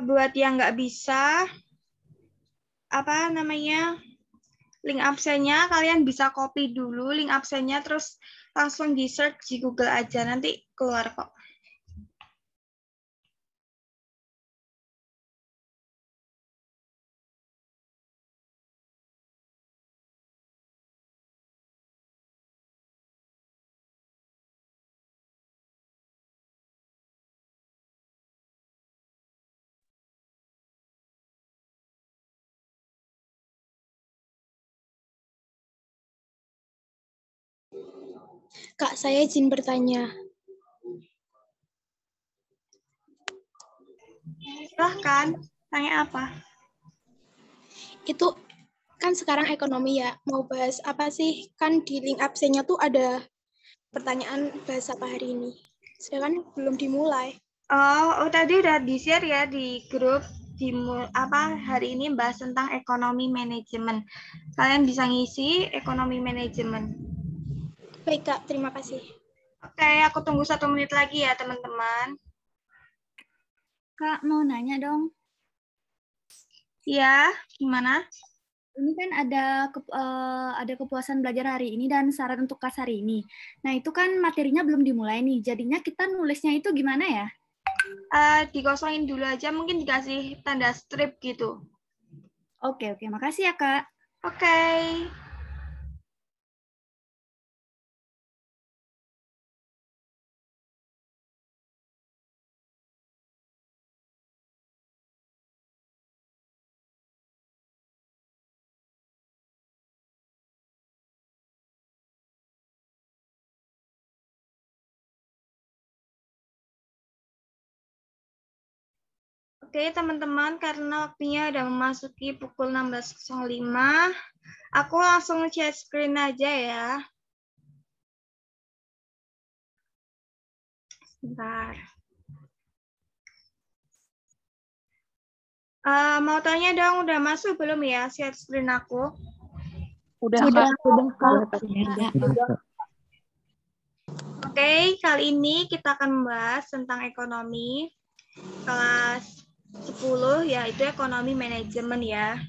Buat yang nggak bisa, apa namanya, link absennya kalian bisa copy dulu link absennya, terus langsung di search di Google aja, nanti keluar kok. Kak, saya izin bertanya. Silahkan, tanya apa? Itu kan sekarang ekonomi ya, mau bahas apa sih? Kan di link absennya tuh ada pertanyaan bahas apa hari ini. Sedangkan belum dimulai. Oh, tadi udah di-share ya di grup, hari ini bahas tentang ekonomi manajemen. Kalian bisa ngisi ekonomi manajemen. Baik, Kak. Terima kasih. Oke, aku tunggu 1 menit lagi ya, teman-teman. Kak, mau nanya dong. Ya, gimana? Ini kan ada kepuasan belajar hari ini dan syarat untuk kelas hari ini. Nah, itu kan materinya belum dimulai nih. Jadinya kita nulisnya itu gimana ya? Dikosongin dulu aja, mungkin dikasih tanda strip gitu. Oke, makasih ya, Kak. Oke. Oke, teman-teman, karena waktunya udah memasuki pukul 16.05, aku langsung share screen aja ya. Sebentar. Mau tanya dong, udah masuk belum ya share screen aku? Udah, Kak. Oke, kali ini kita akan membahas tentang ekonomi kelas 10, yaitu ekonomi manajemen ya.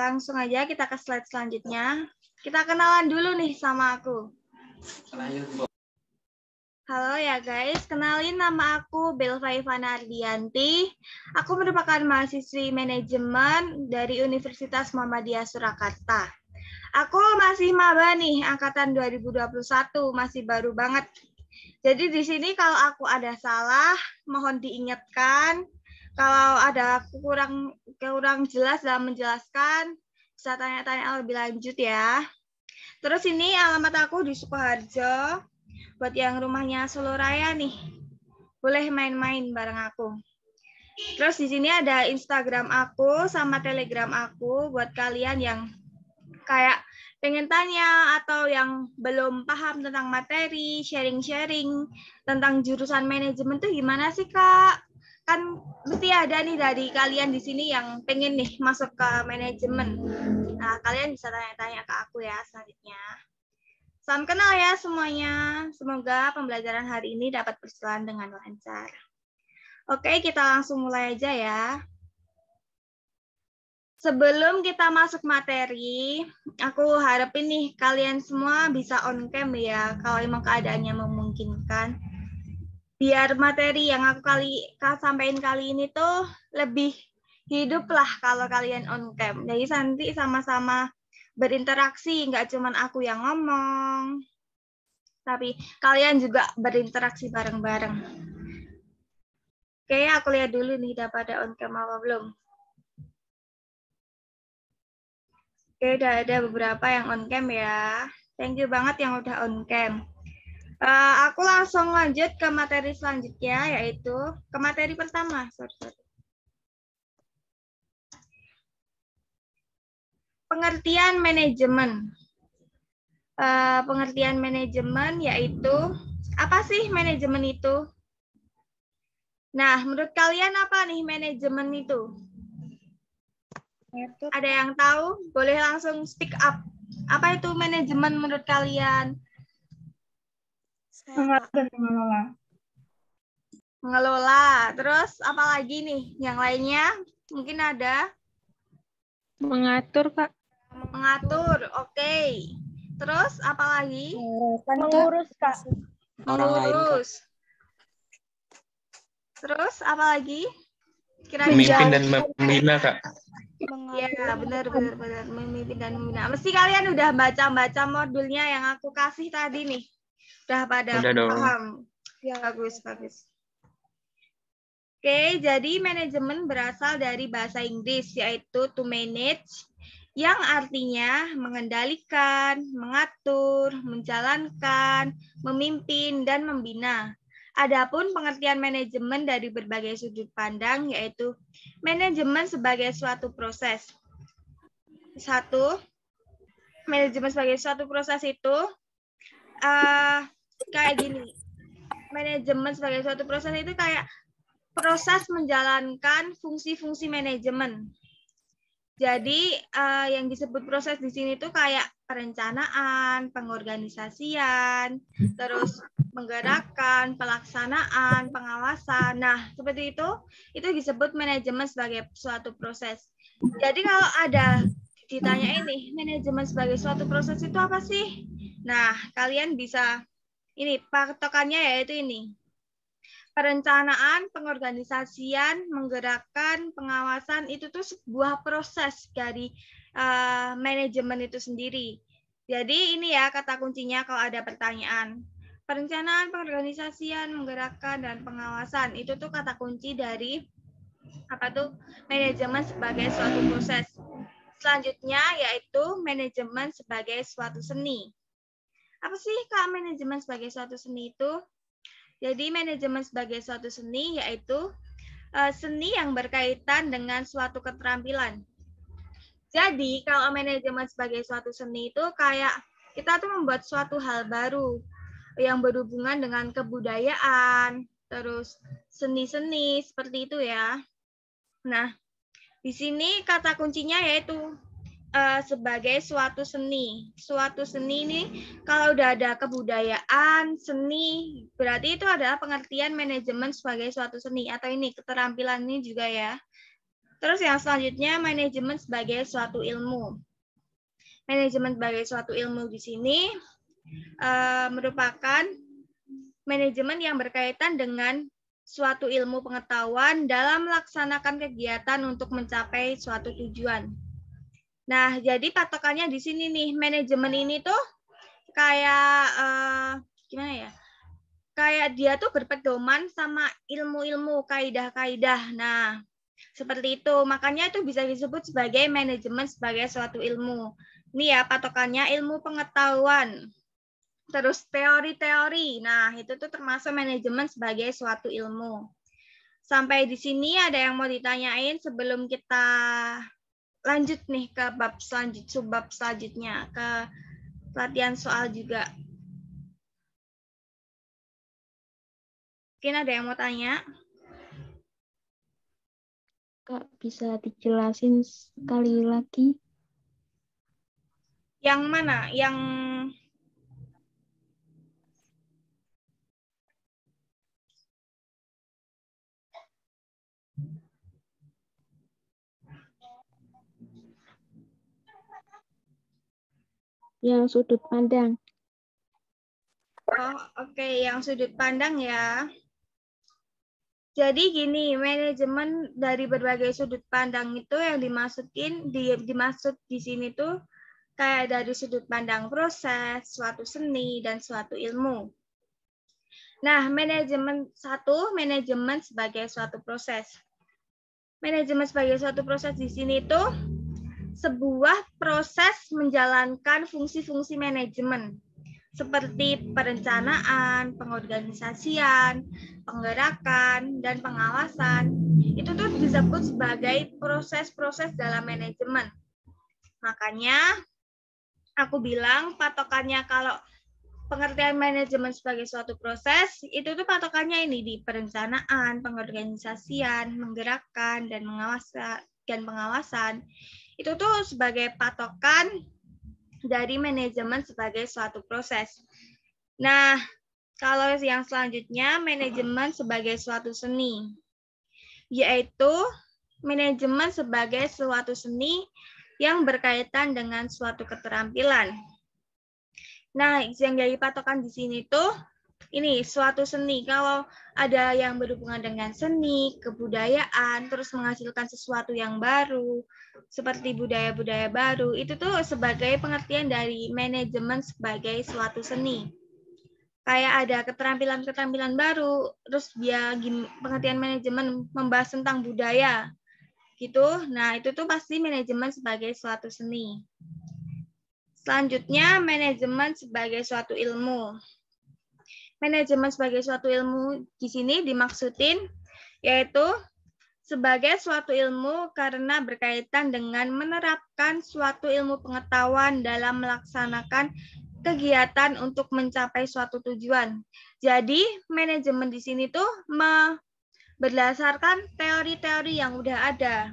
Langsung aja kita ke slide selanjutnya. Kita kenalan dulu nih sama aku. Halo ya guys, kenalin nama aku Belva Ivana Ardianti. Aku merupakan mahasiswi manajemen dari Universitas Muhammadiyah Surakarta. Aku masih maba nih, angkatan 2021, masih baru banget. Jadi di sini kalau aku ada salah, mohon diingatkan. Kalau ada kurang jelas dalam menjelaskan, bisa tanya-tanya lebih lanjut ya. Terus ini alamat aku di Sukoharjo. Buat yang rumahnya Solo Raya nih, boleh main-main bareng aku. Terus di sini ada Instagram aku sama Telegram aku buat kalian yang kayak pengen tanya atau yang belum paham tentang materi, sharing-sharing tentang jurusan manajemen tuh gimana sih, Kak? Kan mesti ada nih dari kalian di sini yang pengen nih masuk ke manajemen. Nah, kalian bisa tanya-tanya ke aku ya selanjutnya. Salam kenal ya semuanya. Semoga pembelajaran hari ini dapat berjalan dengan lancar. Oke, kita langsung mulai aja ya. Sebelum kita masuk materi, aku harap ini kalian semua bisa on cam ya, kalau emang keadaannya memungkinkan. Biar materi yang aku sampaikan kali ini tuh lebih hidup lah kalau kalian on cam. Jadi nanti sama-sama berinteraksi, nggak cuma aku yang ngomong, tapi kalian juga berinteraksi bareng-bareng. Oke, aku lihat dulu nih udah pada on cam apa belum. Oke, udah ada beberapa yang on cam ya. Thank you banget yang udah on cam. Aku langsung lanjut ke materi selanjutnya, yaitu ke materi pertama. Pengertian manajemen. Pengertian manajemen yaitu, apa sih manajemen itu? Nah, menurut kalian apa nih manajemen itu? Ada yang tahu? Boleh langsung speak up. Apa itu manajemen menurut kalian? Mengatur dan mengelola. mengelola. Terus apa lagi nih? Yang lainnya mungkin ada Mengatur, Kak. mengatur. Oke. Terus apa lagi? Mengurus, Kak. Orang lain, Kak. Mengurus. Terus apa lagi? Kira-kira. Memimpin dan membina, Kak. Ya, benar. Memimpin dan membina. Mesti kalian udah baca modulnya yang aku kasih tadi nih. Udah pada Udah dong. paham. Ya, bagus. Oke, jadi manajemen berasal dari bahasa Inggris, yaitu to manage, yang artinya mengendalikan, mengatur, menjalankan, memimpin, dan membina. Adapun pengertian manajemen dari berbagai sudut pandang, yaitu manajemen sebagai suatu proses. Manajemen sebagai suatu proses itu kayak gini. Manajemen sebagai suatu proses itu kayak proses menjalankan fungsi-fungsi manajemen. Jadi yang disebut proses di sini tuh kayak perencanaan, pengorganisasian, terus menggerakkan, pelaksanaan, pengawasan. Nah, seperti itu disebut manajemen sebagai suatu proses. Jadi kalau ada ditanya ini, manajemen sebagai suatu proses itu apa sih? Nah, kalian bisa, ini patokannya yaitu ini. Perencanaan, pengorganisasian, menggerakkan, pengawasan, itu tuh sebuah proses dari manajemen itu sendiri. Jadi ini ya kata kuncinya kalau ada pertanyaan. Perencanaan, pengorganisasian, menggerakkan, dan pengawasan, itu tuh kata kunci dari manajemen sebagai suatu proses. Selanjutnya yaitu manajemen sebagai suatu seni. Apa sih Kak manajemen sebagai suatu seni itu? Jadi manajemen sebagai suatu seni yaitu seni yang berkaitan dengan suatu keterampilan. Jadi kalau manajemen sebagai suatu seni itu kayak kita tuh membuat suatu hal baru yang berhubungan dengan kebudayaan, terus seni-seni seperti itu ya. Nah, di sini kata kuncinya yaitu sebagai suatu seni. Suatu seni ini kalau udah ada kebudayaan, seni, berarti itu adalah pengertian manajemen sebagai suatu seni. Atau ini keterampilan ini juga ya. Terus yang selanjutnya manajemen sebagai suatu ilmu. Manajemen sebagai suatu ilmu di sini merupakan manajemen yang berkaitan dengan suatu ilmu pengetahuan dalam melaksanakan kegiatan untuk mencapai suatu tujuan. Nah, jadi patokannya di sini nih, manajemen ini tuh kayak gimana ya? Kayak dia tuh berpedoman sama ilmu-ilmu, kaidah-kaidah. Nah, seperti itu. Makanya itu bisa disebut sebagai manajemen sebagai suatu ilmu. Ini ya patokannya ilmu pengetahuan. Terus teori-teori. Nah, itu tuh termasuk manajemen sebagai suatu ilmu. Sampai di sini ada yang mau ditanyain sebelum kita lanjut nih ke bab subbab selanjutnya, ke latihan soal juga. Mungkin ada yang mau tanya? Kak, bisa dijelasin sekali lagi? Yang mana? Yang sudut pandang. Oh, oke. Yang sudut pandang ya. Jadi gini, manajemen dari berbagai sudut pandang itu yang dimaksud di sini tuh kayak dari sudut pandang proses, suatu seni, dan suatu ilmu. Nah, manajemen sebagai suatu proses. Manajemen sebagai suatu proses di sini tuh sebuah proses menjalankan fungsi-fungsi manajemen seperti perencanaan, pengorganisasian, penggerakan, dan pengawasan. Itu tuh disebut sebagai proses-proses dalam manajemen. Makanya aku bilang patokannya kalau pengertian manajemen sebagai suatu proses, itu tuh patokannya ini di perencanaan, pengorganisasian, menggerakkan, dan pengawasan. Itu tuh sebagai patokan dari manajemen sebagai suatu proses. Nah, Kalau yang selanjutnya, manajemen sebagai suatu seni, yaitu manajemen sebagai suatu seni yang berkaitan dengan suatu keterampilan. Nah, yang jadi patokan di sini tuh ini suatu seni. Kalau ada yang berhubungan dengan seni, kebudayaan, terus menghasilkan sesuatu yang baru, seperti budaya-budaya baru, itu tuh sebagai pengertian dari manajemen sebagai suatu seni. Kayak ada keterampilan-keterampilan baru, terus dia pengertian manajemen membahas tentang budaya, gitu. Nah, itu tuh pasti manajemen sebagai suatu seni. Selanjutnya, manajemen sebagai suatu ilmu. Manajemen sebagai suatu ilmu di sini dimaksudin yaitu sebagai suatu ilmu karena berkaitan dengan menerapkan suatu ilmu pengetahuan dalam melaksanakan kegiatan untuk mencapai suatu tujuan. Jadi, manajemen di sini tuh berdasarkan teori-teori yang udah ada.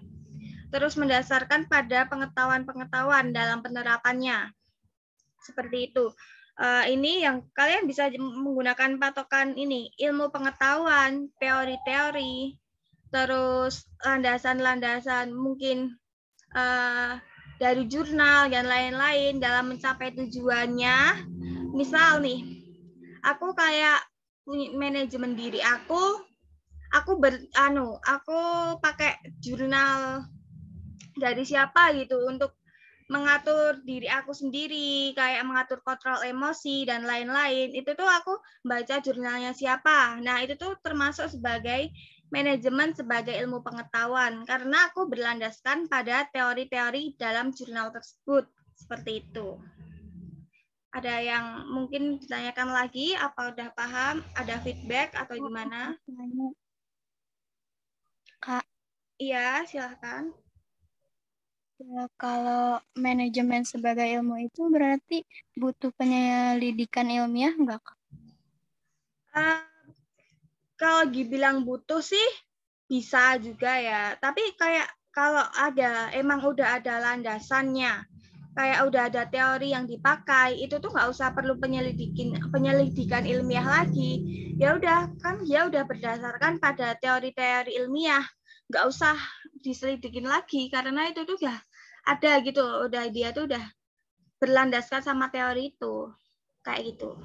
Terus mendasarkan pada pengetahuan-pengetahuan dalam penerapannya. Seperti itu. Ini yang kalian bisa menggunakan patokan ini, ilmu pengetahuan, teori-teori, terus landasan-landasan mungkin dari jurnal dan lain-lain dalam mencapai tujuannya. Misal nih, aku kayak punya manajemen diri aku pakai jurnal dari siapa gitu untuk mengatur diri aku sendiri, kayak mengatur kontrol emosi dan lain-lain. Itu tuh aku baca jurnalnya siapa. Nah, itu tuh termasuk sebagai manajemen sebagai ilmu pengetahuan karena aku berlandaskan pada teori-teori dalam jurnal tersebut. Seperti itu. Ada yang mungkin ditanyakan lagi, apa udah paham? Ada feedback atau gimana? Kak, Iya, silahkan. ya, kalau manajemen sebagai ilmu itu berarti butuh penyelidikan ilmiah enggak, Kak? Kalau dibilang butuh sih bisa juga ya. Tapi kayak kalau emang udah ada landasannya, kayak udah ada teori yang dipakai, itu tuh nggak usah perlu penyelidikan ilmiah lagi. Ya udah kan dia udah berdasarkan pada teori-teori ilmiah, nggak usah diselidikin lagi karena itu tuh udah ada gitu, dia tuh udah berlandaskan sama teori itu, kayak gitu.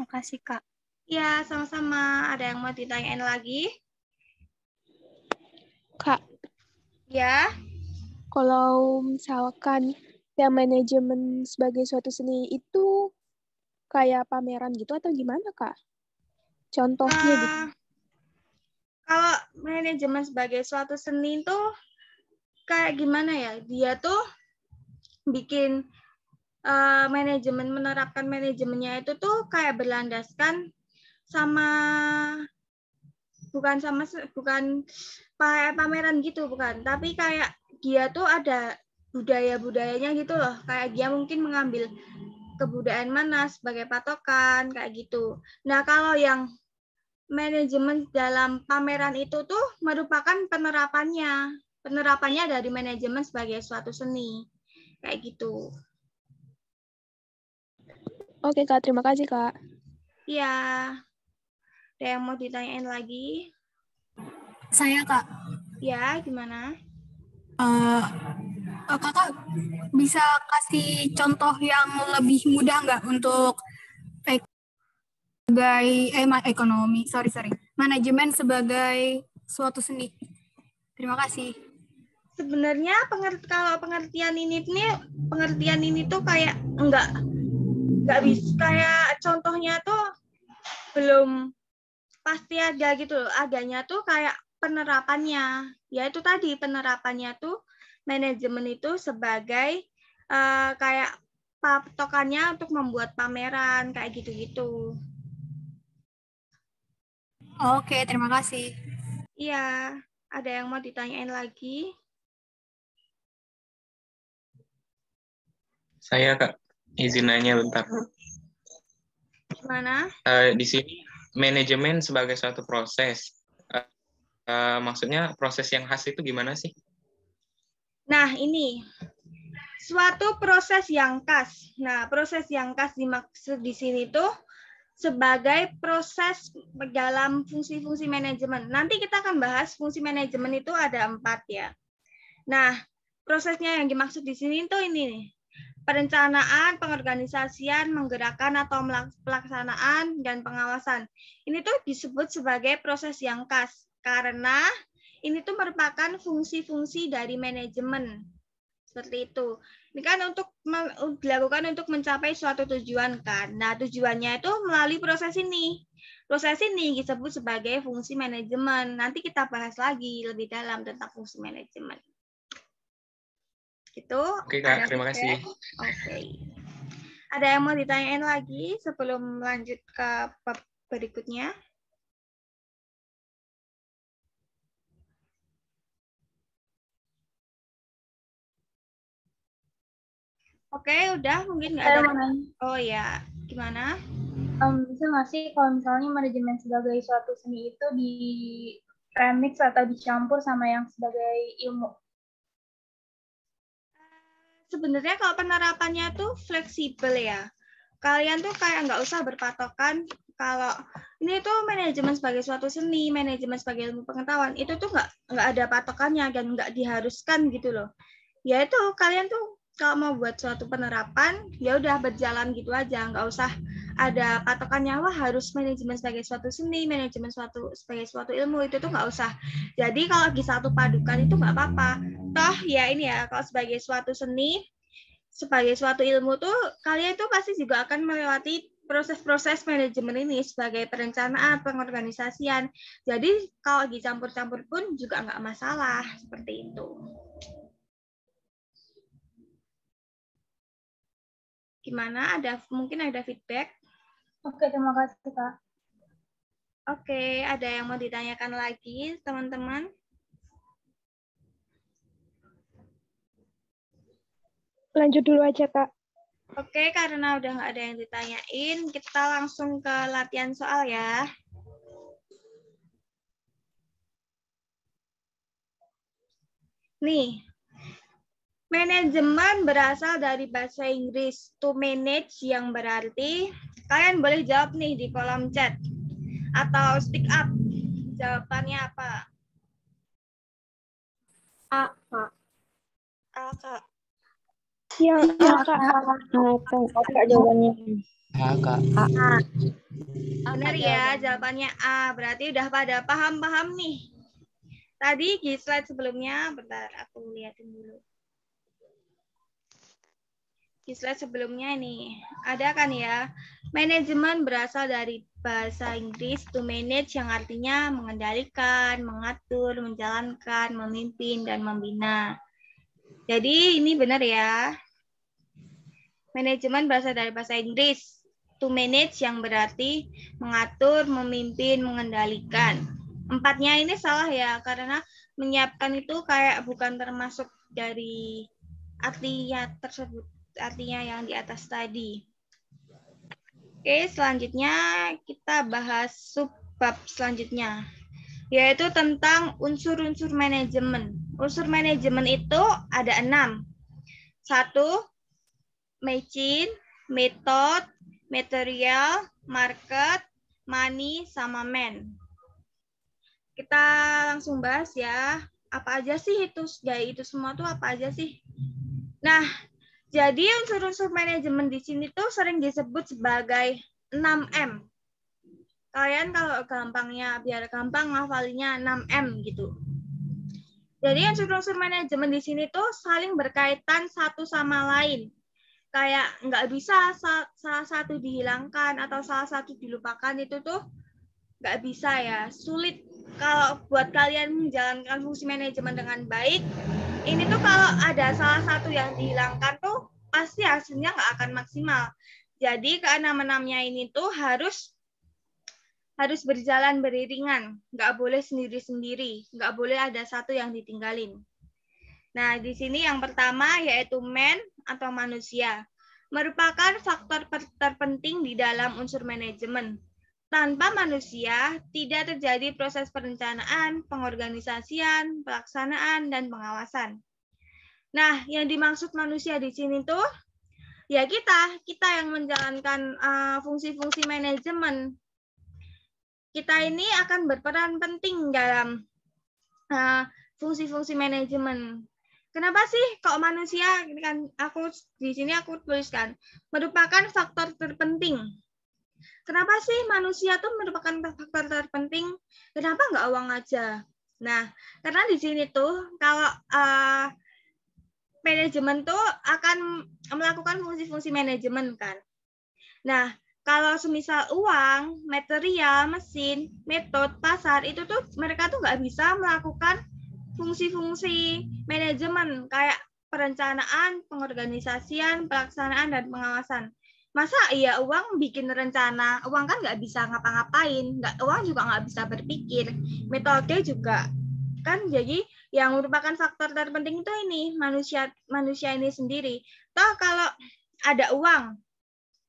Makasih, Kak. Ya, sama-sama. Ada yang mau ditanyain lagi? Kak, Ya. kalau misalkan yang manajemen sebagai suatu seni itu kayak pameran gitu atau gimana, Kak? Contohnya gitu. Kalau manajemen sebagai suatu seni itu kayak gimana ya? Dia tuh bikin menerapkan manajemennya itu tuh kayak berlandaskan bukan pameran gitu, bukan. Tapi kayak dia tuh ada budaya-budayanya gitu loh. Kayak dia mungkin mengambil kebudayaan mana sebagai patokan, kayak gitu. Nah, kalau yang manajemen dalam pameran itu tuh merupakan penerapannya dari manajemen sebagai suatu seni, kayak gitu. Oke, Kak. Terima kasih, Kak. Iya. Ada yang mau ditanyain lagi? Saya, Kak. Ya, gimana? Kakak bisa kasih contoh yang lebih mudah nggak untuk manajemen sebagai suatu seni? Terima kasih. Sebenarnya kalau pengertian ini tuh kayak nggak bisa, kayak contohnya tuh belum pasti ada gitu loh. Adanya tuh kayak penerapannya. Ya itu tadi penerapannya tuh manajemen itu sebagai kayak patokannya untuk membuat pameran kayak gitu-gitu. Oke, terima kasih. Iya, ada yang mau ditanyain lagi? Saya, Kak, izin nanya bentar. Gimana? Di sini manajemen sebagai suatu proses. Maksudnya proses yang khas itu gimana sih? Nah, ini suatu proses yang khas. Nah, proses yang khas dimaksud di sini tuh sebagai proses dalam fungsi-fungsi manajemen. Nanti kita akan bahas fungsi manajemen itu ada 4 ya. Nah, prosesnya yang dimaksud di sini tuh ini nih. Perencanaan, pengorganisasian, menggerakkan atau pelaksanaan, dan pengawasan. Ini tuh disebut sebagai proses yang khas karena ini tuh merupakan fungsi-fungsi dari manajemen. Seperti itu. Ini kan untuk dilakukan untuk mencapai suatu tujuan kan. Nah, tujuannya itu melalui proses ini. Proses ini disebut sebagai fungsi manajemen. Nanti kita bahas lagi lebih dalam tentang fungsi manajemen. Gitu. Oke, Kak. Terima kasih. Oke. Ada yang mau ditanyain lagi sebelum lanjut ke bab berikutnya? Oke, udah mungkin nggak ada. Oh ya, gimana? Bisa nggak sih kalau misalnya manajemen sebagai suatu seni itu di remix atau dicampur sama yang sebagai ilmu? Sebenarnya kalau penerapannya tuh fleksibel ya. Kalian tuh kayak nggak usah berpatokan kalau ini tuh manajemen sebagai suatu seni, manajemen sebagai ilmu pengetahuan, itu tuh nggak ada patokannya dan nggak diharuskan gitu loh. Ya itu kalian tuh kalau mau buat suatu penerapan, ya udah berjalan gitu aja, nggak usah ada patokannya, wah harus manajemen sebagai suatu seni, manajemen sebagai suatu ilmu, itu tuh nggak usah. Jadi kalau disatu padukan itu nggak apa-apa. Toh ya ini ya, kalau sebagai suatu seni, sebagai suatu ilmu tuh kalian tuh pasti juga akan melewati proses-proses manajemen ini sebagai perencanaan, pengorganisasian. Jadi kalau dicampur-campur pun juga nggak masalah, seperti itu. Gimana? Mungkin ada feedback? Oke, terima kasih, Kak. Oke, ada yang mau ditanyakan lagi, teman-teman? Lanjut dulu aja, Kak. Oke, karena udah nggak ada yang ditanyain, kita langsung ke latihan soal ya. Nih, manajemen berasal dari bahasa Inggris to manage yang berarti kalian boleh jawab nih di kolom chat atau speak up. Jawabannya apa? A, Kak. A, Kak. Ya, Kak. Kak jawabannya. Ya, Kak. Benar ya, jawabannya A. Berarti udah pada paham-paham nih. Tadi di slide sebelumnya, bentar aku liatin dulu. Di slide sebelumnya ini ada kan ya, manajemen berasal dari bahasa Inggris to manage yang artinya mengendalikan, mengatur, menjalankan, memimpin, dan membina. Jadi ini benar ya. Manajemen berasal dari bahasa Inggris to manage yang berarti mengatur, memimpin, mengendalikan. Empatnya ini salah ya, karena menyiapkan itu kayak bukan termasuk dari artinya tersebut. Artinya yang di atas tadi. Oke, selanjutnya kita bahas subbab selanjutnya, yaitu tentang unsur-unsur manajemen. Unsur manajemen itu ada 6. 1, machine, method, material, market, money, sama man. Kita langsung bahas ya. Apa aja sih itu? Dari itu semua tuh apa aja sih? Nah, jadi unsur-unsur manajemen di sini tuh sering disebut sebagai 6M. Kalian kalau gampangnya, biar gampang ngafalinya 6M gitu. Jadi unsur-unsur manajemen di sini tuh saling berkaitan satu sama lain. Kayak nggak bisa salah satu dihilangkan atau salah satu dilupakan, itu tuh nggak bisa ya. Sulit kalau buat kalian menjalankan fungsi manajemen dengan baik. Ini tuh kalau ada salah satu yang dihilangkan tuh pasti hasilnya nggak akan maksimal. Jadi keenam-enamnya ini tuh harus berjalan beriringan, nggak boleh sendiri-sendiri, nggak boleh ada satu yang ditinggalin. Nah, di sini yang pertama yaitu man atau manusia, merupakan faktor terpenting di dalam unsur manajemen. Tanpa manusia, tidak terjadi proses perencanaan, pengorganisasian, pelaksanaan, dan pengawasan. Nah, yang dimaksud manusia di sini tuh Ya kita yang menjalankan fungsi-fungsi manajemen. Kita ini akan berperan penting dalam fungsi-fungsi manajemen. Kenapa sih kok manusia, ini kan aku di sini aku tuliskan, merupakan faktor terpenting. Kenapa sih manusia tuh merupakan faktor terpenting? Kenapa nggak uang aja? Nah, karena di sini tuh kalau manajemen tuh akan melakukan fungsi-fungsi manajemen kan. Nah, kalau semisal uang, material, mesin, metode, pasar, itu tuh mereka tuh nggak bisa melakukan fungsi-fungsi manajemen kayak perencanaan, pengorganisasian, pelaksanaan, dan pengawasan. Masa iya uang bikin rencana, uang kan nggak bisa ngapa-ngapain, uang juga nggak bisa berpikir, metode juga kan. Jadi yang merupakan faktor terpenting itu ini manusia ini sendiri. Toh kalau ada uang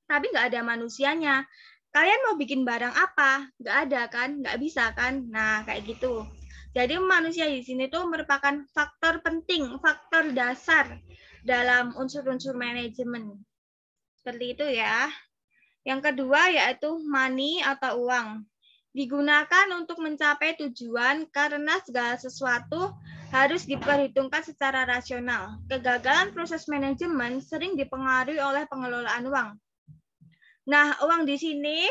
tapi nggak ada manusianya, kalian mau bikin barang apa? Nggak ada kan, nggak bisa kan. Nah kayak gitu. Jadi manusia di sini tuh merupakan faktor penting, faktor dasar dalam unsur-unsur manajemen. Seperti itu ya. Yang kedua yaitu money atau uang. Digunakan untuk mencapai tujuan karena segala sesuatu harus diperhitungkan secara rasional. Kegagalan proses manajemen sering dipengaruhi oleh pengelolaan uang. Nah, uang di sini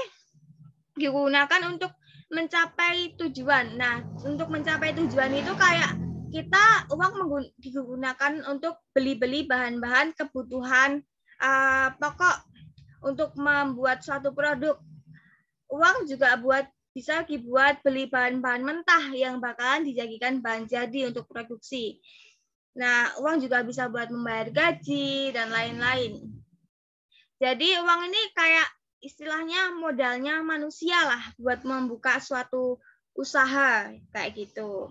digunakan untuk mencapai tujuan. Nah, untuk mencapai tujuan itu kayak kita uang digunakan untuk beli-beli bahan-bahan kebutuhan pokok untuk membuat suatu produk. Uang juga bisa dibuat beli bahan-bahan mentah yang bakalan dijadikan bahan jadi untuk produksi. Nah, uang juga bisa buat membayar gaji dan lain-lain. Jadi uang ini kayak istilahnya modalnya manusia lah buat membuka suatu usaha kayak gitu.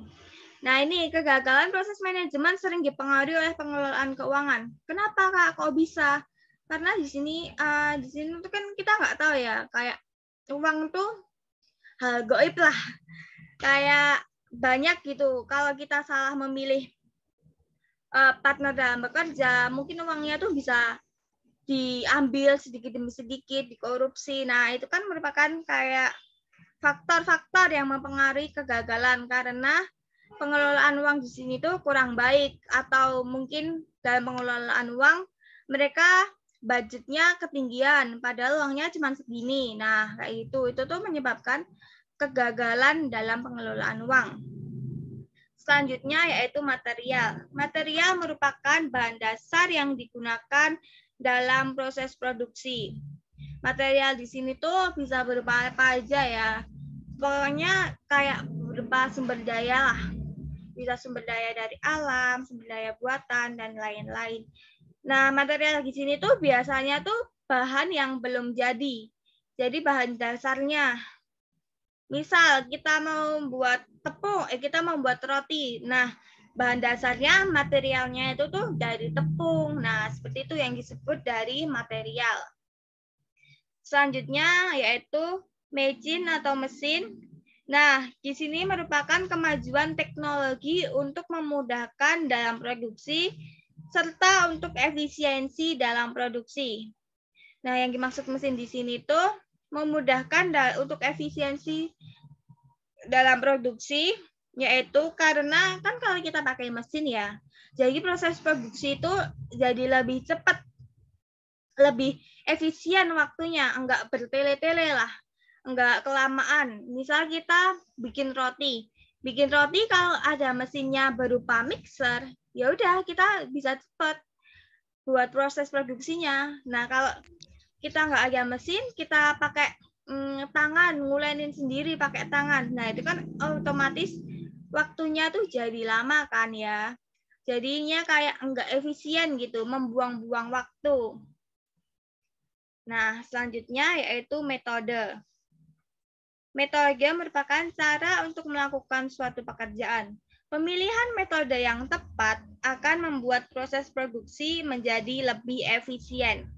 Nah, ini kegagalan proses manajemen sering dipengaruhi oleh pengelolaan keuangan. Kenapa Kak? Kok bisa? Karena di sini tuh kan kita nggak tahu ya, kayak uang tuh hal gaib lah. Kayak banyak gitu. Kalau kita salah memilih partner dalam bekerja, mungkin uangnya tuh bisa diambil sedikit demi sedikit, dikorupsi. Nah, itu kan merupakan kayak faktor-faktor yang mempengaruhi kegagalan karena pengelolaan uang di sini tuh kurang baik, atau mungkin dalam pengelolaan uang mereka budgetnya ketinggian padahal uangnya cuma segini. Nah, kayak itu tuh menyebabkan kegagalan dalam pengelolaan uang. Selanjutnya yaitu material. Material merupakan bahan dasar yang digunakan dalam proses produksi. Material di sini tuh bisa berupa apa aja ya. Pokoknya kayak berupa sumber daya lah. Bisa sumber daya dari alam, sumber daya buatan, dan lain-lain. Nah, material di sini tuh biasanya tuh bahan yang belum jadi. Jadi bahan dasarnya. Misal kita mau buat tepung, kita mau buat roti. Nah, bahan dasarnya materialnya itu tuh dari tepung. Nah, seperti itu yang disebut dari material. Selanjutnya yaitu mesin atau mesin. Nah, di sini merupakan kemajuan teknologi untuk memudahkan dalam produksi serta untuk efisiensi dalam produksi. Nah, yang dimaksud mesin di sini tuh memudahkan untuk efisiensi dalam produksi, yaitu karena kan kalau kita pakai mesin ya, jadi proses produksi itu jadi lebih cepat, lebih efisien waktunya, enggak bertele-tele lah, enggak kelamaan. Misal kita bikin roti kalau ada mesinnya berupa mixer, ya udah kita bisa cepat buat proses produksinya. Nah, kalau kita nggak ada mesin, kita pakai tangan, ngulenin sendiri pakai tangan. Nah, itu kan otomatis waktunya tuh jadi lama kan ya. Jadinya kayak nggak efisien gitu, membuang-buang waktu. Nah, selanjutnya yaitu metode. Metode merupakan cara untuk melakukan suatu pekerjaan. Pemilihan metode yang tepat akan membuat proses produksi menjadi lebih efisien.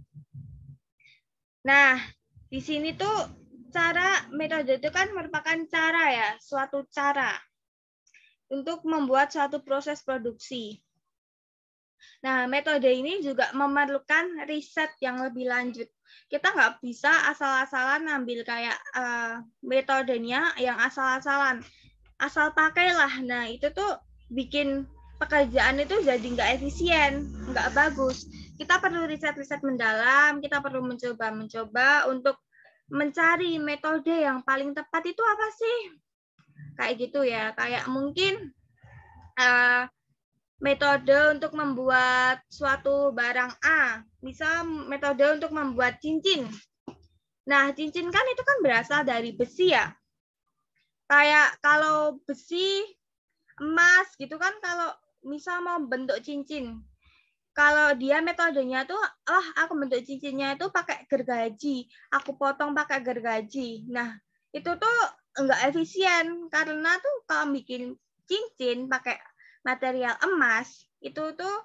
Nah, di sini tuh metode itu kan merupakan cara ya, suatu cara untuk membuat suatu proses produksi. Nah, metode ini juga memerlukan riset yang lebih lanjut. Kita nggak bisa asal-asalan ngambil kayak metodenya yang asal-asalan. Asal pakailah. Nah, itu tuh bikin pekerjaan itu jadi nggak efisien, nggak bagus. Kita perlu riset-riset mendalam, kita perlu mencoba untuk mencari metode yang paling tepat itu apa sih? Kayak gitu ya, kayak mungkin metode untuk membuat suatu barang A, misal metode untuk membuat cincin. Nah, cincin kan itu kan berasal dari besi ya. Kayak kalau besi, emas gitu kan, kalau misal mau bentuk cincin, kalau dia metodenya tuh, aku bentuk cincinnya itu pakai gergaji, aku potong pakai gergaji. Nah, itu tuh enggak efisien karena tuh kalau bikin cincin pakai material emas, itu tuh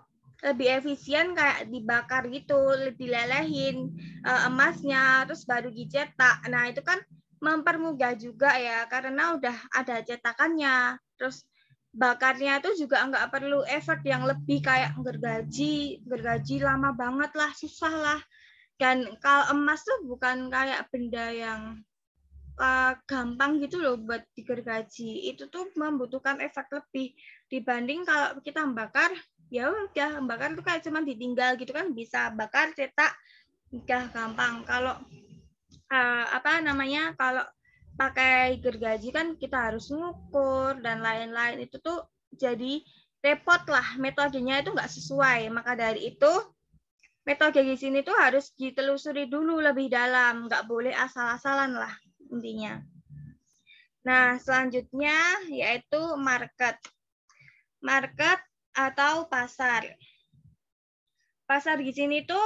lebih efisien kayak dibakar gitu, dilelehin emasnya, terus baru dicetak. Nah, itu kan mempermudah juga ya, karena udah ada cetakannya. Terus bakarnya itu juga nggak perlu effort yang lebih kayak gergaji lama banget lah, susah lah. Dan kalau emas tuh bukan kayak benda yang gampang gitu loh buat digergaji. Itu tuh membutuhkan effort lebih dibanding kalau kita bakar, ya udah bakar tuh kayak cuma ditinggal gitu kan, bisa bakar, cetak, udah gampang. Kalau kalau pakai gergaji kan kita harus ngukur dan lain-lain, itu tuh jadi repot lah, metodenya itu nggak sesuai. Maka dari itu metode di sini tuh harus ditelusuri dulu lebih dalam, nggak boleh asal-asalan lah intinya. Nah, selanjutnya yaitu market. Market atau pasar. Pasar di sini tuh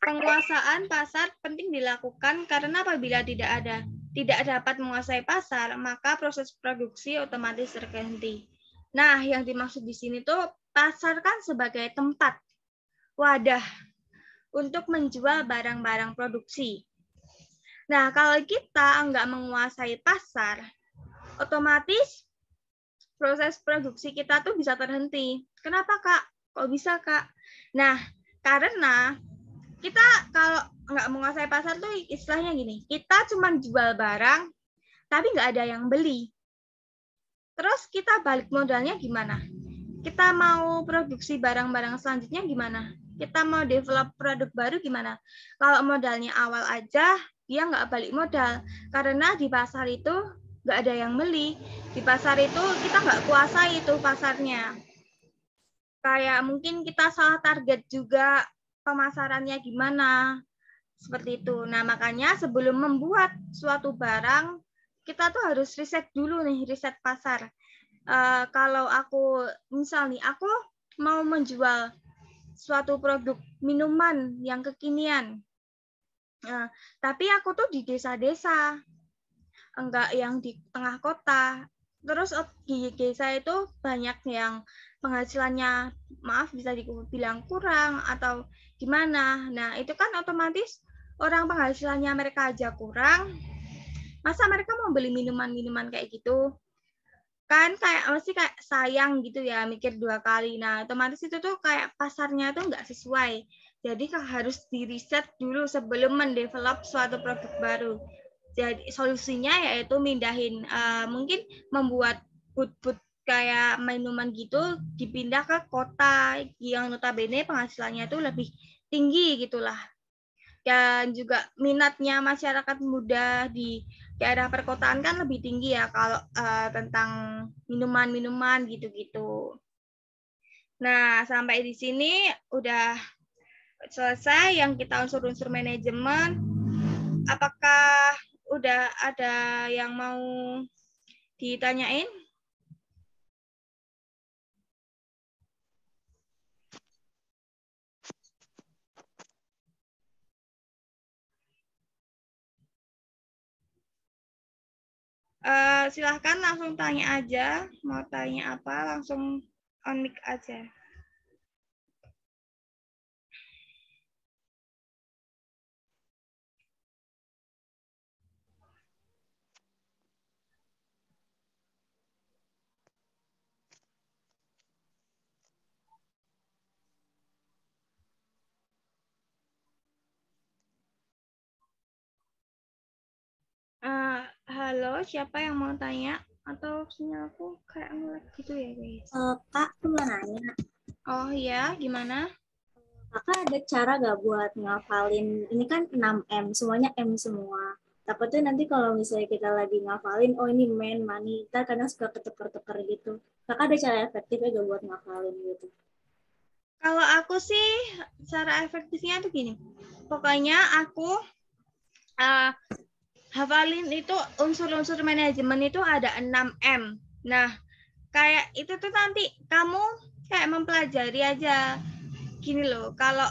penguasaan pasar penting dilakukan karena apabila tidak dapat menguasai pasar, maka proses produksi otomatis terhenti. Nah, yang dimaksud di sini tuh pasar kan sebagai tempat, wadah untuk menjual barang-barang produksi. Nah, kalau kita nggak menguasai pasar, otomatis proses produksi kita tuh bisa terhenti. Kenapa, Kak? Kok bisa, Kak? Nah, karena kita kalau nggak menguasai pasar tuh istilahnya gini, kita cuma jual barang, tapi nggak ada yang beli. Terus kita balik modalnya gimana? Kita mau produksi barang-barang selanjutnya gimana? Kita mau develop produk baru gimana? Kalau modalnya awal aja, dia nggak balik modal. Karena di pasar itu nggak ada yang beli. Di pasar itu kita nggak kuasai itu pasarnya. Kayak mungkin kita salah target juga, pemasarannya gimana, seperti itu. Nah, makanya sebelum membuat suatu barang, kita tuh harus riset dulu nih, riset pasar. Kalau aku, misal nih, aku mau menjual suatu produk minuman yang kekinian, tapi aku tuh di desa-desa, enggak yang di tengah kota. Terus di desa itu banyak yang penghasilannya, maaf bisa dibilang kurang atau gimana. Nah, itu kan otomatis orang penghasilannya mereka aja kurang, masa mereka mau beli minuman-minuman kayak gitu? Kan kayak mesti kayak sayang gitu ya, mikir dua kali. Nah, otomatis itu tuh kayak pasarnya tuh nggak sesuai. Jadi harus diriset dulu sebelum mendevelop suatu produk baru. Jadi solusinya yaitu mindahin, mungkin membuat booth-booth kayak minuman gitu dipindah ke kota yang notabene penghasilannya itu lebih tinggi gitulah. Dan juga minatnya masyarakat muda di daerah perkotaan kan lebih tinggi ya kalau tentang minuman-minuman gitu-gitu. Nah, sampai di sini udah selesai yang kita unsur-unsur manajemen. Apakah udah ada yang mau ditanyain? Silahkan langsung tanya aja. Mau tanya apa, langsung on mic aja. Halo, siapa yang mau tanya? Atau sinyal aku kayak nge-lag gitu ya, guys? Kak, aku mau nanya. Oh iya, gimana? Kakak ada cara gak buat ngafalin, ini kan 6M, semuanya M semua. Takutnya nanti kalau misalnya kita lagi ngafalin, oh ini main, money, kita kadang suka ketuker-tuker gitu. Kakak ada cara efektifnya gak buat ngafalin gitu? Kalau aku sih, cara efektifnya tuh gini. Pokoknya aku hafalin itu unsur-unsur manajemen itu ada 6M. Nah, kayak itu tuh nanti kamu kayak mempelajari aja. Gini loh, kalau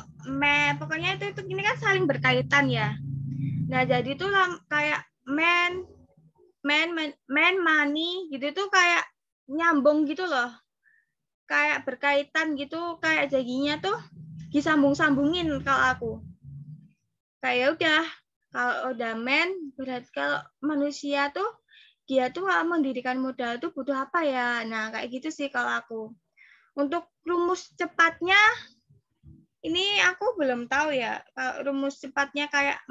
pokoknya itu ini kan saling berkaitan ya. Nah, jadi tuh kayak money gitu tuh kayak nyambung gitu loh. Kayak berkaitan gitu, kayak jadinya tuh disambung-sambungin kalau aku. Kayak udah, kalau udah berarti kalau manusia tuh dia tuh mendirikan modal tuh butuh apa ya? Nah, kayak gitu sih kalau aku. Untuk rumus cepatnya ini aku belum tahu ya. Kalau rumus cepatnya kayak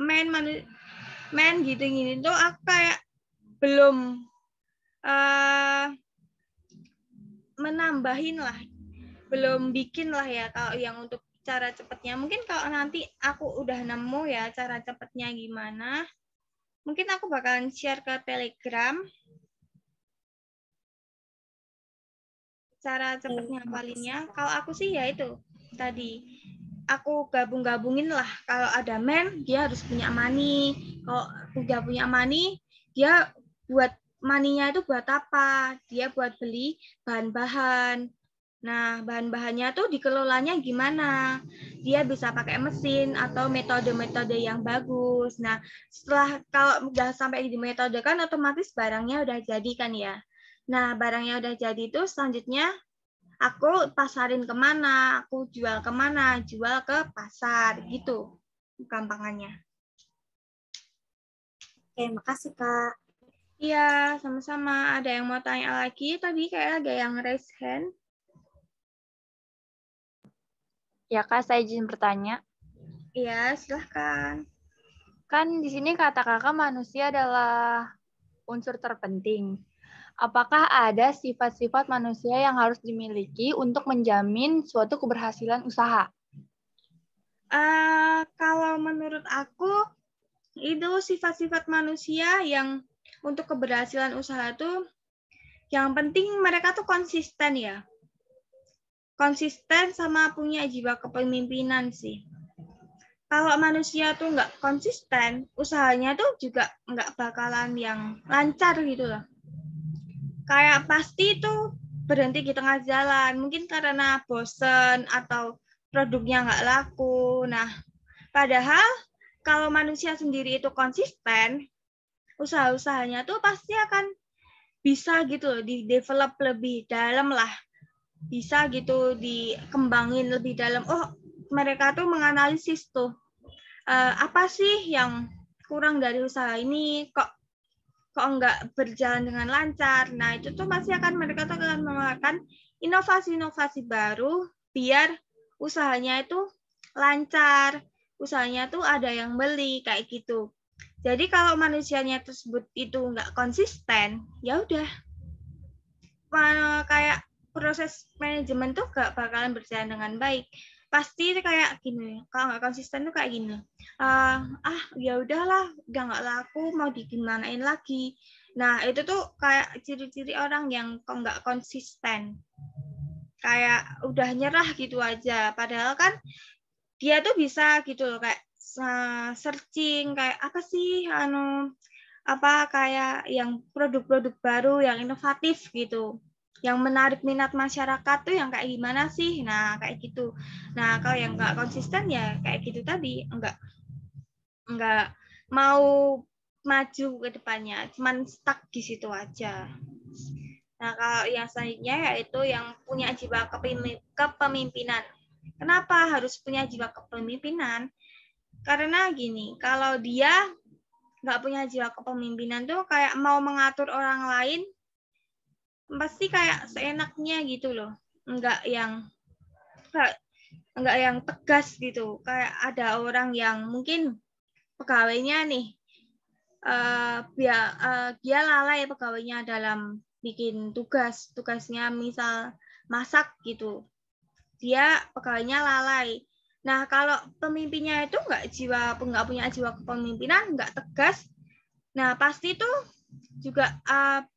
gitu gini tuh aku kayak belum menambahin lah, belum bikin lah ya kalau yang untuk cara cepatnya. Mungkin kalau nanti aku udah nemu ya cara cepatnya gimana, mungkin aku bakalan share ke Telegram cara cepatnya hafalinnya. Kalau aku sih ya itu tadi aku gabung-gabungin lah. Kalau ada dia harus punya money. Kalau udah punya money, dia buat money-nya itu buat apa? Dia buat beli bahan-bahan. Nah, bahan-bahannya tuh dikelolanya gimana? Dia bisa pakai mesin atau metode-metode yang bagus. Nah, setelah kalau udah sampai di metode kan otomatis barangnya udah jadi kan ya. Nah, barangnya udah jadi itu selanjutnya aku pasarin kemana, aku jual kemana, jual ke pasar gitu gampangannya. Oke, makasih Kak. Iya, sama-sama. Ada yang mau tanya lagi? Tadi kayak ada yang raise hand. Ya Kak, saya izin bertanya. Iya, silahkan. Kan di sini kata Kakak manusia adalah unsur terpenting. Apakah ada sifat-sifat manusia yang harus dimiliki untuk menjamin suatu keberhasilan usaha? Kalau menurut aku, itu sifat-sifat manusia yang untuk keberhasilan usaha itu, yang penting mereka tuh konsisten ya. Konsisten sama punya jiwa kepemimpinan sih. Kalau manusia tuh nggak konsisten, usahanya tuh juga nggak bakalan yang lancar gitu loh. Kayak pasti tuh berhenti di tengah jalan, mungkin karena bosen atau produknya nggak laku. Nah, padahal kalau manusia sendiri itu konsisten, usaha-usahanya tuh pasti akan bisa gitu loh, di-develop lebih dalam lah. Bisa gitu dikembangin lebih dalam. Oh, mereka tuh menganalisis tuh apa sih yang kurang dari usaha ini, kok nggak berjalan dengan lancar. Nah, itu tuh pasti akan mereka tuh akan mengeluarkan inovasi-inovasi baru biar usahanya itu lancar, usahanya tuh ada yang beli kayak gitu. Jadi kalau manusianya tersebut itu nggak konsisten, ya udah kayak proses manajemen tuh nggak bakalan berjalan dengan baik. Pasti kayak gini, kalau nggak konsisten tuh kayak gini. Ya udahlah, udah nggak laku, mau digimanain lagi. Nah, itu tuh kayak ciri-ciri orang yang kok nggak konsisten. Kayak udah nyerah gitu aja. Padahal kan dia tuh bisa gitu loh, kayak searching kayak apa sih kayak yang produk-produk baru yang inovatif gitu, yang menarik minat masyarakat tuh yang kayak gimana sih. Nah, kayak gitu. Nah, kalau yang nggak konsisten ya kayak gitu tadi, nggak mau maju ke depannya, cuman stuck di situ aja. Nah, kalau yang selanjutnya yaitu yang punya jiwa kepemimpinan. Kenapa harus punya jiwa kepemimpinan? Karena gini, kalau dia nggak punya jiwa kepemimpinan tuh kayak mau mengatur orang lain, pasti kayak seenaknya gitu loh. Nggak yang tegas gitu. Kayak ada orang yang mungkin pegawainya nih, dia lalai pegawainya dalam bikin tugasnya misal masak gitu, dia pegawainya lalai. Nah kalau pemimpinnya itu nggak punya jiwa kepemimpinan, nggak tegas, nah pasti tuh juga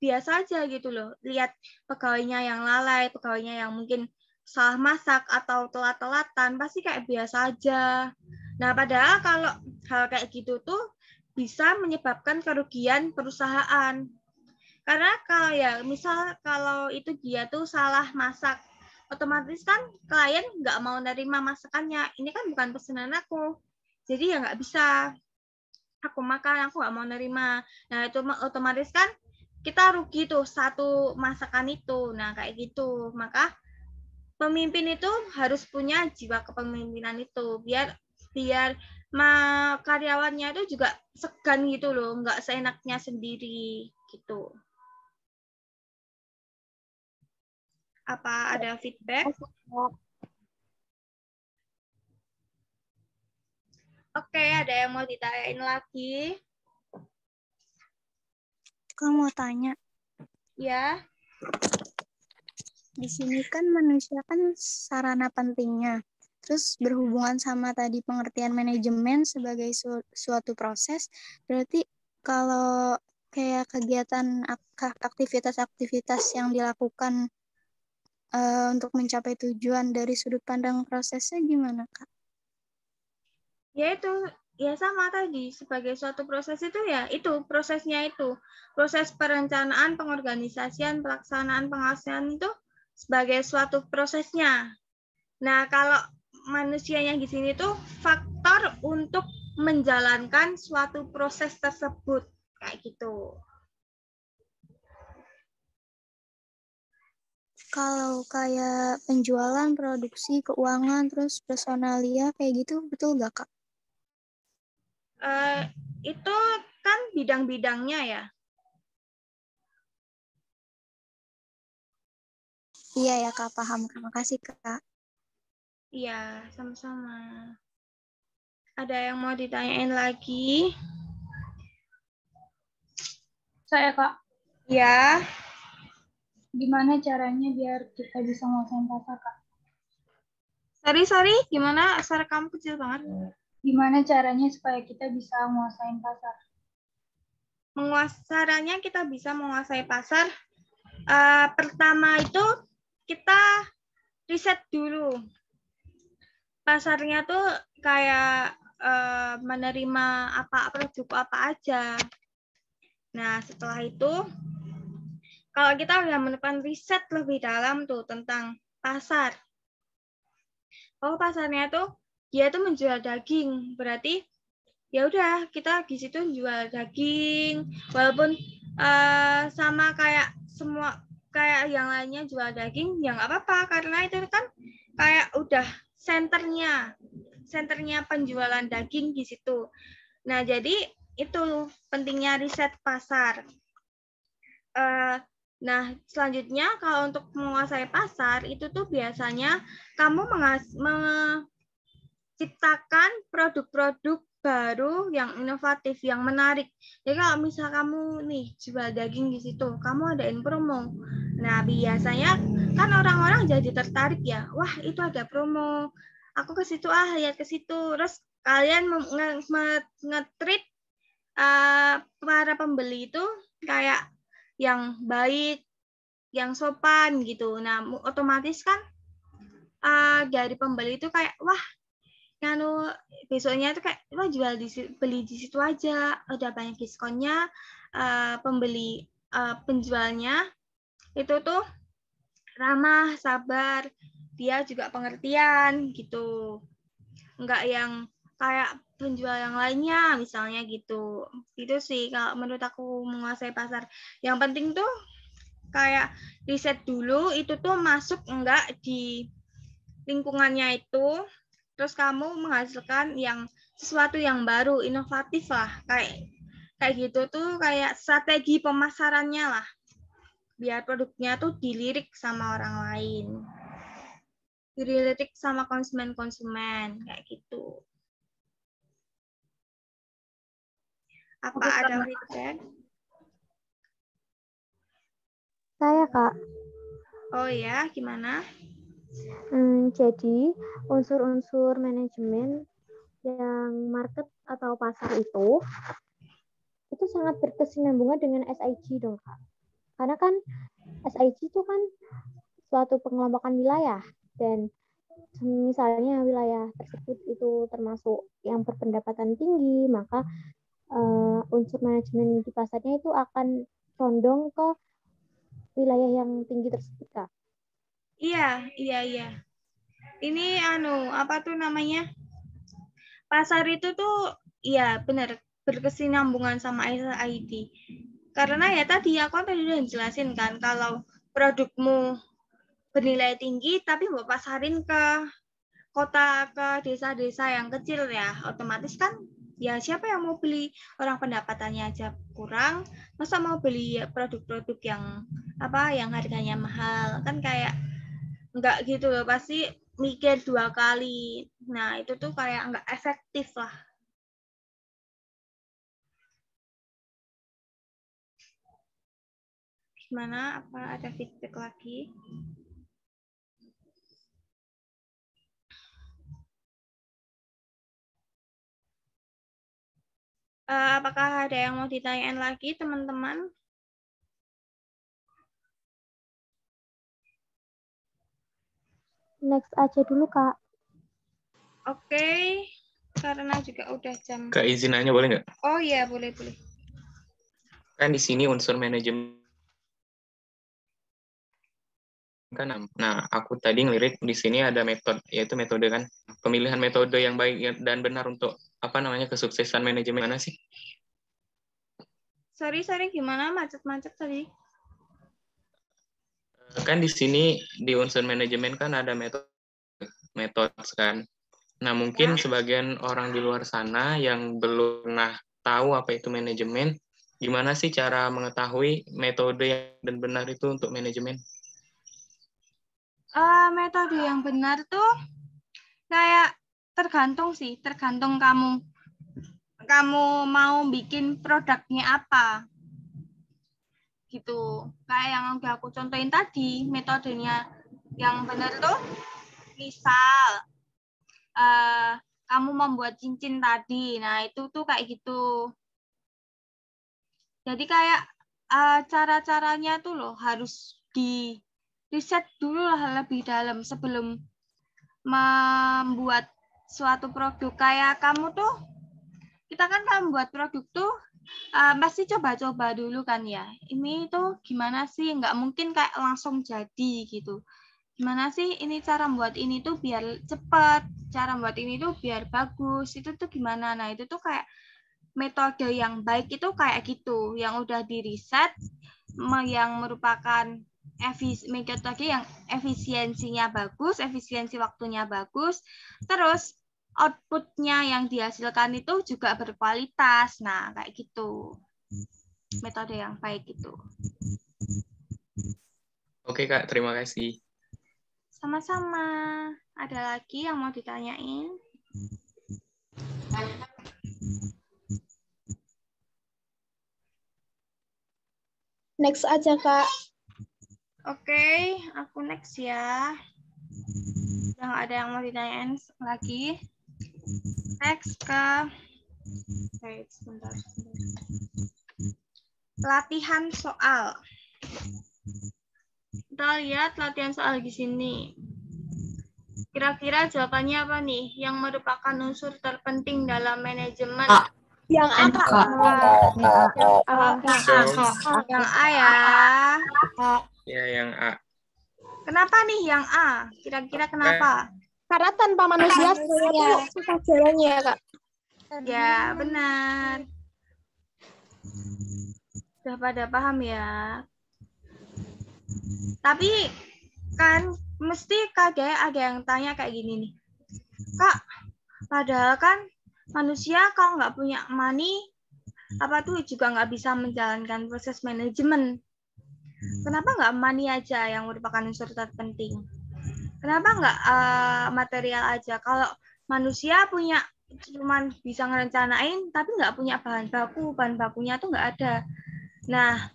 biasa aja gitu loh, lihat pegawainya yang lalai, pegawainya yang mungkin salah masak atau telat-telatan, pasti kayak biasa aja. Nah padahal kalau hal kayak gitu tuh bisa menyebabkan kerugian perusahaan. Karena misal kalau itu dia tuh salah masak, otomatis kan klien nggak mau nerima masakannya. Ini kan bukan pesanan aku, jadi ya nggak bisa aku makan, aku nggak mau nerima. Nah itu otomatis kan kita rugi tuh satu masakan itu. Nah kayak gitu, maka pemimpin itu harus punya jiwa kepemimpinan itu, biar karyawannya itu juga segan gitu loh, nggak seenaknya sendiri gitu. Apa ada feedback? Oke, ada yang mau ditanyain lagi? Aku mau tanya. Ya. Di sini kan manusia kan sarana pentingnya. Terus berhubungan sama tadi pengertian manajemen sebagai suatu proses, berarti kalau kayak kegiatan aktivitas-aktivitas yang dilakukan untuk mencapai tujuan dari sudut pandang prosesnya gimana, Kak? Ya itu, ya sama tadi, sebagai suatu proses itu ya itu, prosesnya itu. Proses perencanaan, pengorganisasian, pelaksanaan, pengasihan itu sebagai suatu prosesnya. Nah, kalau manusianya di sini tuh faktor untuk menjalankan suatu proses tersebut, kayak gitu. Kalau kayak penjualan, produksi, keuangan, terus personalia, kayak gitu, betul nggak, Kak? Itu kan bidang-bidangnya ya. Iya ya, Kak, paham. Terima kasih, Kak. Iya, sama-sama. Ada yang mau ditanyain lagi? Saya, Kak. Ya. Gimana caranya biar kita bisa nguasain pasar, Kak? Sorry, gimana? Suara kamu kecil banget. Gimana caranya supaya kita bisa nguasain pasar? Caranya kita bisa menguasai pasar. Pertama itu kita riset dulu. Pasarnya tuh kayak menerima produk apa aja. Nah, setelah itu kalau kita udah melakukan riset lebih dalam tuh tentang pasar. Oh, pasarnya tuh dia tuh menjual daging. Berarti ya udah kita di situ jual daging, walaupun sama kayak kayak yang lainnya jual daging ya nggak apa-apa, karena itu kan kayak udah senternya penjualan daging di situ. Nah jadi itu pentingnya riset pasar. Nah selanjutnya kalau untuk menguasai pasar itu tuh biasanya kamu menciptakan produk-produk baru yang inovatif, yang menarik. Jadi kalau misal kamu nih jual daging di situ, kamu adain promo. Nah biasanya kan orang-orang jadi tertarik ya, wah itu ada promo, aku ke situ lihat ke situ. Terus kalian nge-treat para pembeli itu kayak yang baik, yang sopan gitu. Nah otomatis kan dari pembeli itu kayak wah besoknya itu kayak beli di situ aja, udah banyak diskonnya, penjualnya itu tuh ramah, sabar, dia juga pengertian gitu, nggak yang kayak penjual yang lainnya misalnya gitu. Itu sih kalau menurut aku menguasai pasar. Yang penting tuh kayak riset dulu itu tuh masuk enggak di lingkungannya itu. Terus kamu menghasilkan sesuatu yang baru, inovatif lah, kayak gitu tuh, kayak strategi pemasarannya lah, biar produknya tuh dilirik sama orang lain, dilirik sama konsumen kayak gitu. Apa ada feedback? Saya, Kak. Oh ya, gimana? Jadi, unsur-unsur manajemen yang market atau pasar itu sangat berkesinambungan dengan SIG dong, Kak. Karena kan SIG itu kan suatu pengelompokan wilayah, dan misalnya wilayah tersebut itu termasuk yang berpendapatan tinggi, maka unsur manajemen di pasarnya itu akan condong ke wilayah yang tinggi tersebut, Kak. Iya. Ini apa tuh namanya? Pasar itu tuh iya benar berkesinambungan sama SID. Karena ya tadi aku udah jelasin kan kalau produkmu bernilai tinggi tapi mau pasarin ke kota, ke desa-desa yang kecil ya, otomatis kan ya siapa yang mau beli, orang pendapatannya aja kurang, masa mau beli ya produk-produk yang harganya mahal, kan kayak enggak gitu loh, pasti mikir 2 kali. Nah, itu tuh kayak enggak efektif lah. Gimana? Apa ada feedback lagi? Apakah ada yang mau ditanyain lagi, teman-teman? Next aja dulu, Kak. Oke, karena juga udah jam. Kak, izin nanya boleh nggak? Oh iya, boleh. Kan di sini unsur manajemen kan. Nah, aku tadi ngelirik di sini ada metode, yaitu metode kan, pemilihan metode yang baik dan benar untuk kesuksesan manajemen mana sih? Sorry, gimana? Macet tadi. Kan di sini di unsur manajemen kan ada metode kan. Nah, mungkin sebagian orang di luar sana yang belum pernah tahu apa itu manajemen, gimana sih cara mengetahui metode yang dan benar itu untuk manajemen? Metode yang benar tuh kayak tergantung kamu mau bikin produknya apa gitu. Kayak yang udah aku contohin tadi, metodenya yang benar tuh misal kamu membuat cincin tadi, nah itu tuh kayak gitu. Jadi kayak cara-caranya tuh loh harus di riset dulu lah lebih dalam sebelum membuat suatu produk. Kayak kita kan membuat produk tuh pasti coba-coba dulu kan ya. Ini tuh gimana sih? Nggak mungkin kayak langsung jadi gitu. Gimana sih ini cara membuat ini tuh biar cepat, cara membuat ini tuh biar bagus. Itu tuh gimana? Nah, itu tuh kayak metode yang baik itu kayak gitu, yang udah di-riset, yang merupakan metode yang efisiensinya bagus, efisiensi waktunya bagus, terus outputnya yang dihasilkan itu juga berkualitas. Nah, kayak gitu. Metode yang baik itu. Oke, Kak. Terima kasih. Sama-sama. Ada lagi yang mau ditanyain? Next aja, Kak. Oke, aku next ya. Udah nggak ada yang mau ditanyain lagi. Next ke sebentar. Latihan soal. Kita lihat latihan soal di sini. Kira-kira jawabannya apa nih? Yang merupakan unsur terpenting dalam manajemen. Yang A. Yang A ya. Ya, yang A. Kenapa nih yang A? Kira-kira kenapa? Karena tanpa manusia semuanya susah jalannya ya, Kak. Ya, benar. Sudah pada paham ya? Tapi kan mesti kayak ada yang tanya kayak gini nih. Kak, padahal kan manusia kalau nggak punya money, juga nggak bisa menjalankan proses manajemen. Kenapa nggak money aja yang merupakan unsur terpenting? Kenapa nggak material aja? Kalau manusia punya cuman bisa ngerencanain tapi nggak punya bahan bakunya tuh nggak ada. Nah,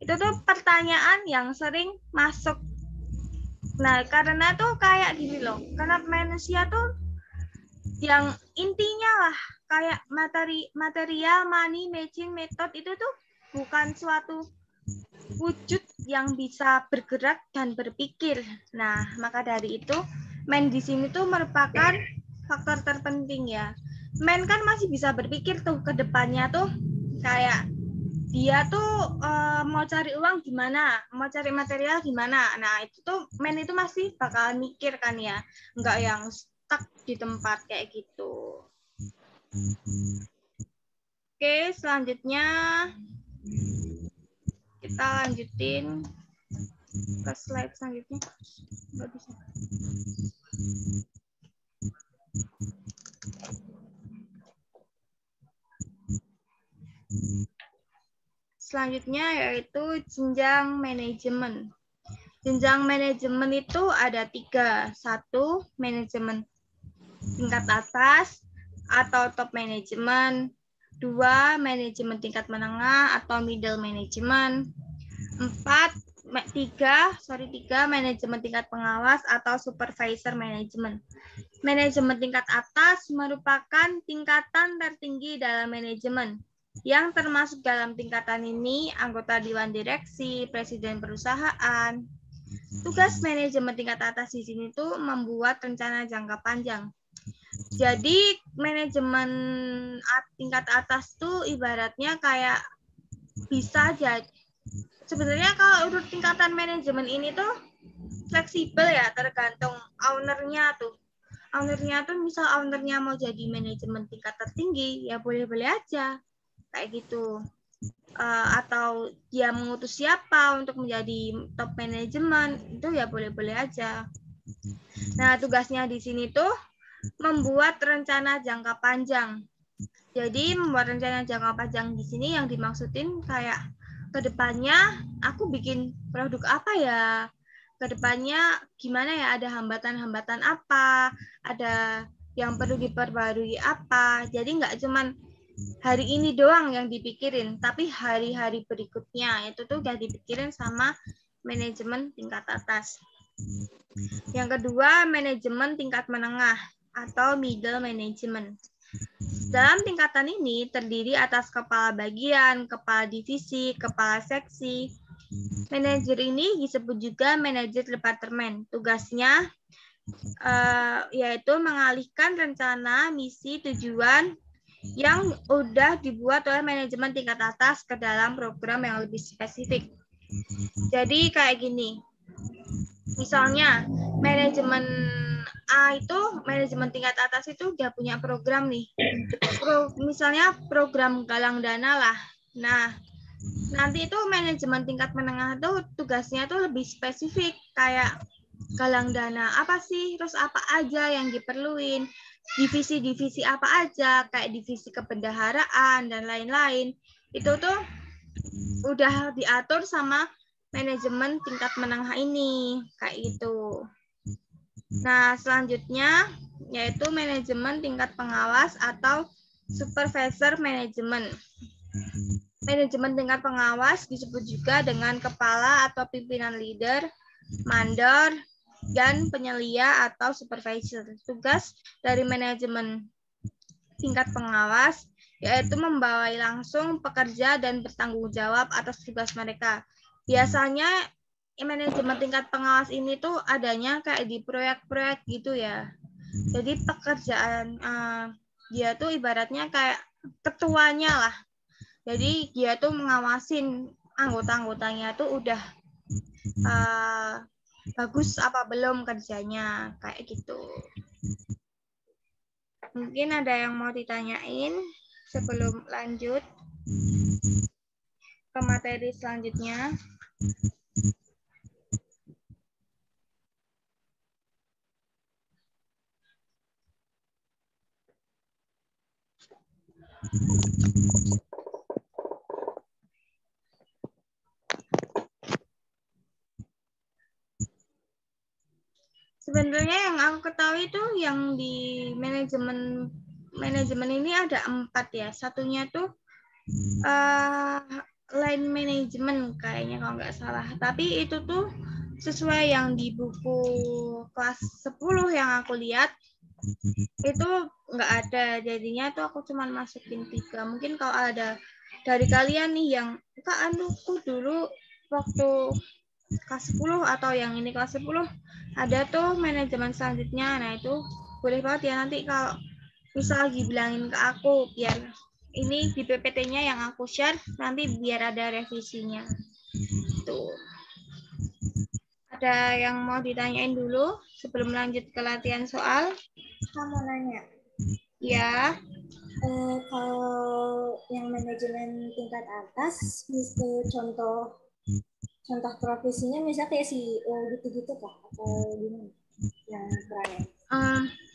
itu tuh pertanyaan yang sering masuk. Nah, karena tuh kayak gini loh, karena manusia tuh yang intinya lah kayak material, money, machine, method itu tuh bukan suatu wujud yang bisa bergerak dan berpikir. Nah, maka dari itu men di sini tuh merupakan faktor terpenting ya. Men kan masih bisa berpikir tuh ke depannya tuh kayak dia tuh mau cari uang gimana, mau cari material gimana. Nah, itu tuh men itu masih bakal mikir kan ya. Enggak yang stuck di tempat kayak gitu. Oke, selanjutnya kita lanjutin ke slide selanjutnya. Nggak bisa. Selanjutnya yaitu jenjang manajemen. Jenjang manajemen itu ada 3. 1, manajemen tingkat atas atau top manajemen. 2, manajemen tingkat menengah atau middle management. 3, manajemen tingkat pengawas atau supervisor management. Manajemen tingkat atas merupakan tingkatan tertinggi dalam manajemen. Yang termasuk dalam tingkatan ini anggota dewan direksi, presiden perusahaan. Tugas manajemen tingkat atas di sini tuh membuat rencana jangka panjang. Jadi manajemen tingkat atas tuh ibaratnya kayak bisa jadi sebenarnya kalau urut tingkatan manajemen ini tuh fleksibel ya, tergantung ownernya tuh. Ownernya tuh misal ownernya mau jadi manajemen tingkat tertinggi ya boleh-boleh aja kayak gitu. Atau dia mengutus siapa untuk menjadi top manajemen itu ya boleh-boleh aja. Nah, tugasnya di sini tuh membuat rencana jangka panjang. Jadi membuat rencana jangka panjang di sini yang dimaksudin kayak kedepannya aku bikin produk apa ya? Kedepannya gimana ya? Ada hambatan-hambatan apa? Ada yang perlu diperbarui apa? Jadi nggak cuman hari ini doang yang dipikirin, tapi hari-hari berikutnya itu tuh udah dipikirin sama manajemen tingkat atas. Yang kedua, manajemen tingkat menengah atau middle management. Dalam tingkatan ini terdiri atas kepala bagian, kepala divisi, kepala seksi. Manajer ini disebut juga manajer departemen. Tugasnya yaitu mengalihkan rencana, misi, tujuan yang udah dibuat oleh manajemen tingkat atas ke dalam program yang lebih spesifik. Jadi kayak gini, misalnya manajemen A itu, manajemen tingkat atas itu udah punya program nih. Misalnya program galang dana lah. Nah, nanti itu manajemen tingkat menengah itu tugasnya tuh lebih spesifik, kayak galang dana apa sih, terus apa aja yang diperluin, divisi-divisi apa aja, kayak divisi kebendaharaan dan lain-lain. Itu tuh udah diatur sama manajemen tingkat menengah ini, kayak gitu. Nah, selanjutnya yaitu manajemen tingkat pengawas atau supervisor manajemen. Manajemen tingkat pengawas disebut juga dengan kepala atau pimpinan leader, mandor, dan penyelia atau supervisor. Tugas dari manajemen tingkat pengawas yaitu membawai langsung pekerja dan bertanggung jawab atas tugas mereka. Biasanya manajemen tingkat pengawas ini tuh adanya kayak di proyek-proyek gitu ya. Jadi pekerjaan dia tuh ibaratnya kayak ketuanya lah. Jadi dia tuh mengawasin anggota-anggotanya tuh udah bagus apa belum kerjanya, kayak gitu. Mungkin ada yang mau ditanyain sebelum lanjut ke materi selanjutnya. Sebenarnya yang aku ketahui itu yang di manajemen manajemen ini ada 4 ya. Satunya tuh line management kayaknya kalau nggak salah. Tapi itu tuh sesuai yang di buku kelas 10 yang aku lihat, itu nggak ada. Jadinya tuh aku cuman masukin 3. Mungkin kalau ada dari kalian nih yang, Kak, aku dulu waktu kelas 10 atau yang ini kelas 10 ada tuh manajemen selanjutnya. Nah, itu boleh banget ya nanti kalau misal dibilangin ke aku, biar ini di PPT-nya yang aku share nanti biar ada revisinya. Tuh. Ada yang mau ditanyain dulu sebelum lanjut ke latihan soal? Kamu nanya. Ya. Kalau yang manajemen tingkat atas, contoh profesinya misalnya kayak CEO gitu-gitu kah? Atau gimana? Yang terakhir.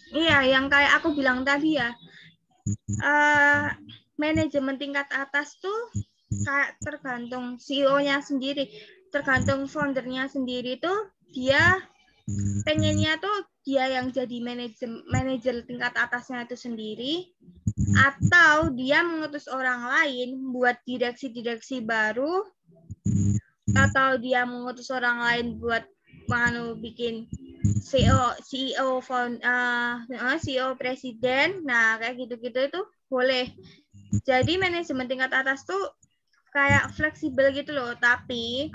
Iya, yang kayak aku bilang tadi ya. Manajemen tingkat atas tuh kayak tergantung CEO-nya sendiri, tergantung foundernya sendiri tuh dia pengennya tuh dia yang jadi manajer tingkat atasnya itu sendiri, atau dia mengutus orang lain buat direksi-direksi baru, atau dia mengutus orang lain buat bikin CEO presiden. Nah, kayak gitu-gitu itu boleh. Jadi manajemen tingkat atas tuh kayak fleksibel gitu loh, tapi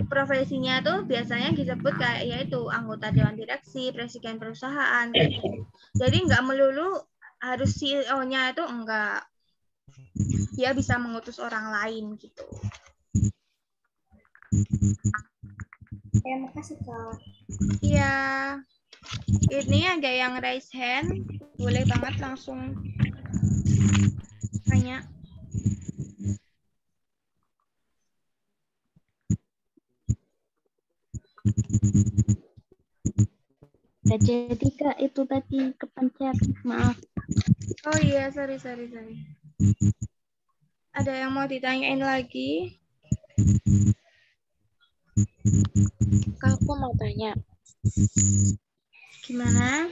profesinya tuh biasanya disebut kayak yaitu anggota dewan direksi, presiden perusahaan kayak gitu. Jadi nggak melulu harus CEO-nya itu, enggak. Dia bisa mengutus orang lain gitu. Makasih Kak. Iya. Ini ada yang raise hand, boleh banget langsung tanya. Jadi Kak, itu tadi kepencet, maaf. Oh iya, sorry. Ada yang mau ditanyain lagi? Kak, aku mau tanya. Gimana?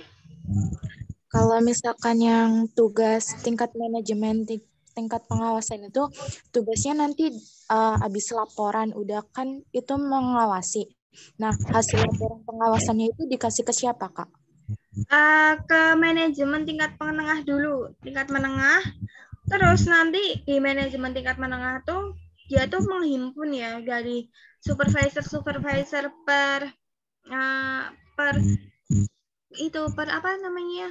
Kalau misalkan yang tugas tingkat manajemen, tingkat pengawasan itu, tugasnya nanti habis laporan udah kan itu mengawasi. Nah, hasil laporan pengawasannya itu dikasih ke siapa, Kak? Ke manajemen tingkat menengah dulu, tingkat menengah. Terus nanti di manajemen tingkat menengah tuh dia tuh menghimpun ya dari supervisor per apa namanya,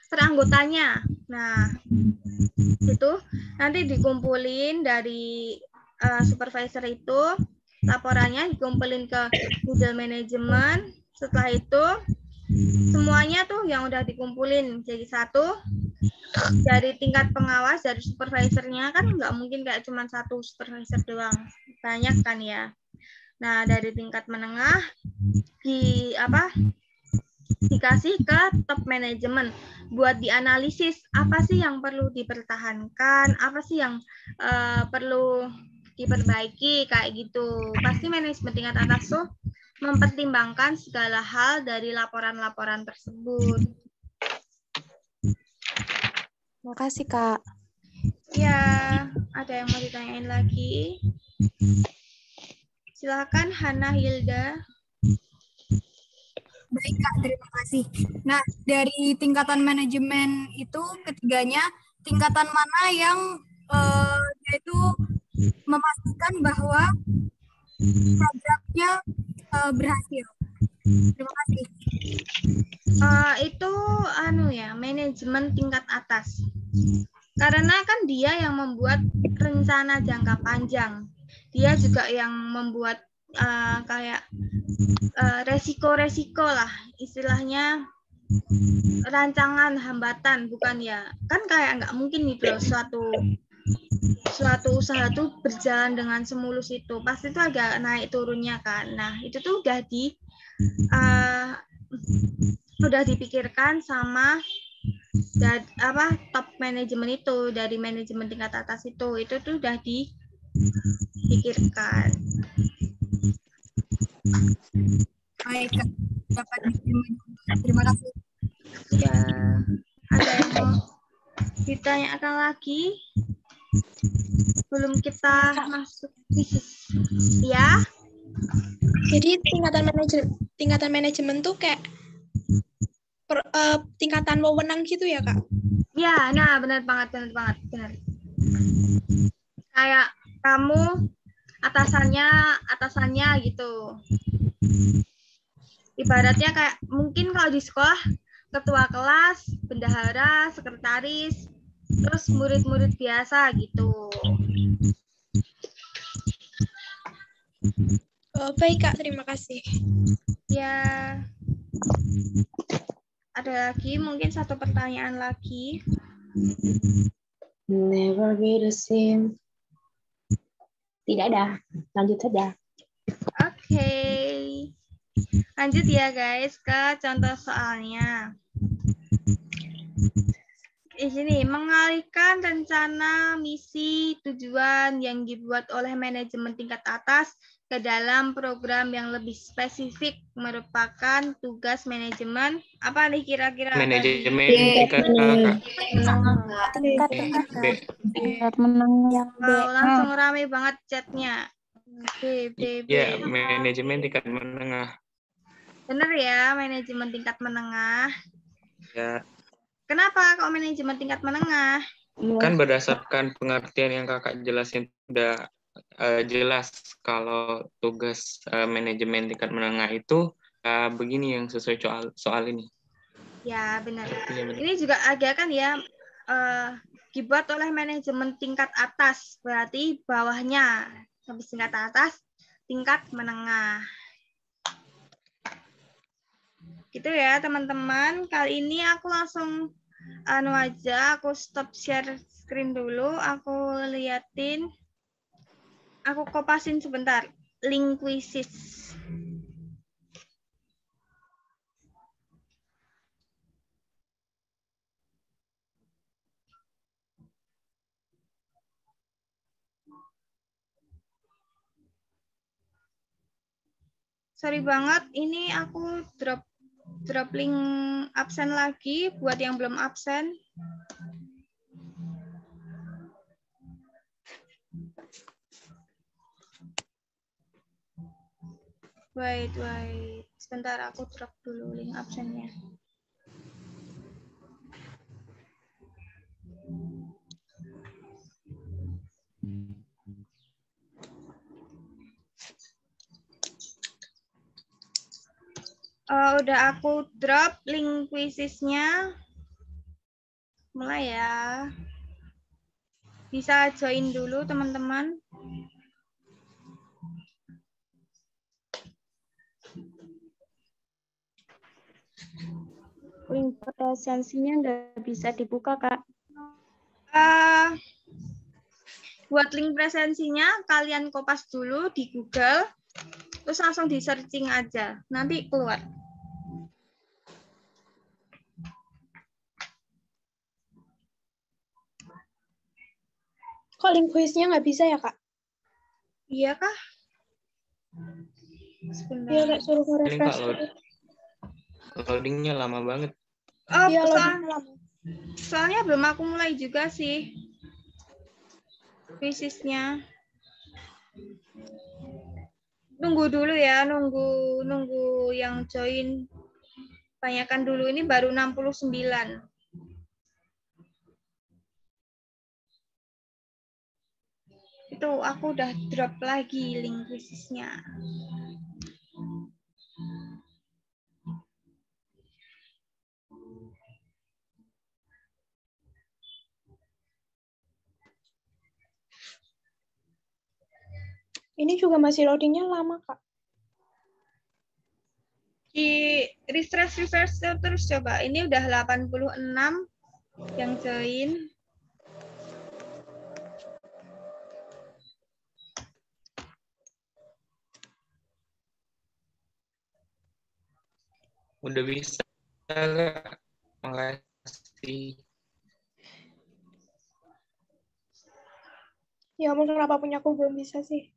per anggotanya. Nah, itu nanti dikumpulin dari supervisor itu, laporannya dikumpulin ke middle management. Setelah itu semuanya tuh yang udah dikumpulin jadi satu. Dari tingkat pengawas, dari supervisornya kan nggak mungkin kayak cuma satu supervisor doang, banyak kan ya. Nah, dari tingkat menengah dikasih ke top manajemen buat dianalisis apa sih yang perlu dipertahankan, apa sih yang perlu diperbaiki kayak gitu. Pasti manajemen tingkat atas tuh mempertimbangkan segala hal dari laporan-laporan tersebut. Makasih, Kak. Ya, ada yang mau ditanyain lagi? Silakan Hana Hilda. Baik, Kak, terima kasih. Nah, dari tingkatan manajemen itu ketiganya, tingkatan mana yang yaitu memastikan bahwa programnya berhasil? Terima kasih. Itu manajemen tingkat atas. Karena kan dia yang membuat rencana jangka panjang. Dia juga yang membuat resiko-resiko lah, istilahnya rancangan hambatan, bukan ya. Kan kayak nggak mungkin nih bro, suatu usaha tuh berjalan dengan semulus itu. Pasti itu agak naik turunnya kan. Nah, itu tuh udah dipikirkan sama top manajemen itu, dari manajemen tingkat atas itu tuh udah dipikirkan. Baik, dapat diterima. Terima kasih. Ya, Ada yang mau ditanyakan lagi? Belum kita masuk bisnis. Ya? Jadi tingkatan manajemen tuh kayak tingkatan wewenang gitu ya, Kak? Ya, nah benar banget. Kayak kamu atasannya gitu. Ibaratnya kayak mungkin kalau di sekolah ketua kelas, bendahara, sekretaris, terus murid-murid biasa gitu. Baik, Kak. Terima kasih. Ya, ada lagi mungkin satu pertanyaan lagi. Never be the same. Tidak ada. Lanjut saja. Oke. Lanjut ya guys ke contoh soalnya. Di sini mengalihkan rencana, misi, tujuan yang dibuat oleh manajemen tingkat atas ke dalam program yang lebih spesifik merupakan tugas manajemen. Apa nih kira-kira? Manajemen tingkat Tingkat menengah. Langsung rame banget chatnya. B. Ya, manajemen tingkat menengah. Bener ya, manajemen tingkat menengah. Ya. Kenapa kok manajemen tingkat menengah? Kan berdasarkan pengertian yang kakak jelasin udah jelas kalau tugas manajemen tingkat menengah itu begini yang sesuai soal ini. Ya benar. Ini juga agak kan ya dibuat oleh manajemen tingkat atas, berarti bawahnya habis tingkat atas tingkat menengah. Gitu ya teman-teman. Kali ini aku langsung aku stop share screen dulu, aku liatin, aku kopasin sebentar link quizzes. Sorry banget, ini aku drop link absen lagi buat yang belum absen. Wait. Sebentar, aku drop dulu link absennya. Udah aku drop link quizesnya. Mulai ya. Bisa join dulu teman-teman. Link presensinya nggak bisa dibuka, Kak. Buat link presensinya, kalian kopas dulu di Google, terus langsung di searching aja. Nanti keluar. Kok link quiznya nggak bisa ya, Kak? Iya kah? Iya, Kak, suruh nge-refresh. Loadingnya lama banget. Iya, loadingnya lama. Soalnya belum aku mulai juga sih quizesnya. Nunggu dulu ya, nunggu yang join. Tanyakan dulu, ini baru 69. Itu aku udah drop lagi link quizesnya. Ini juga masih loadingnya lama, Kak. Di refresh terus coba. Ini udah 86 yang join. Udah bisa nggak? Makasih. Ya ampun, kenapa punya aku belum bisa sih?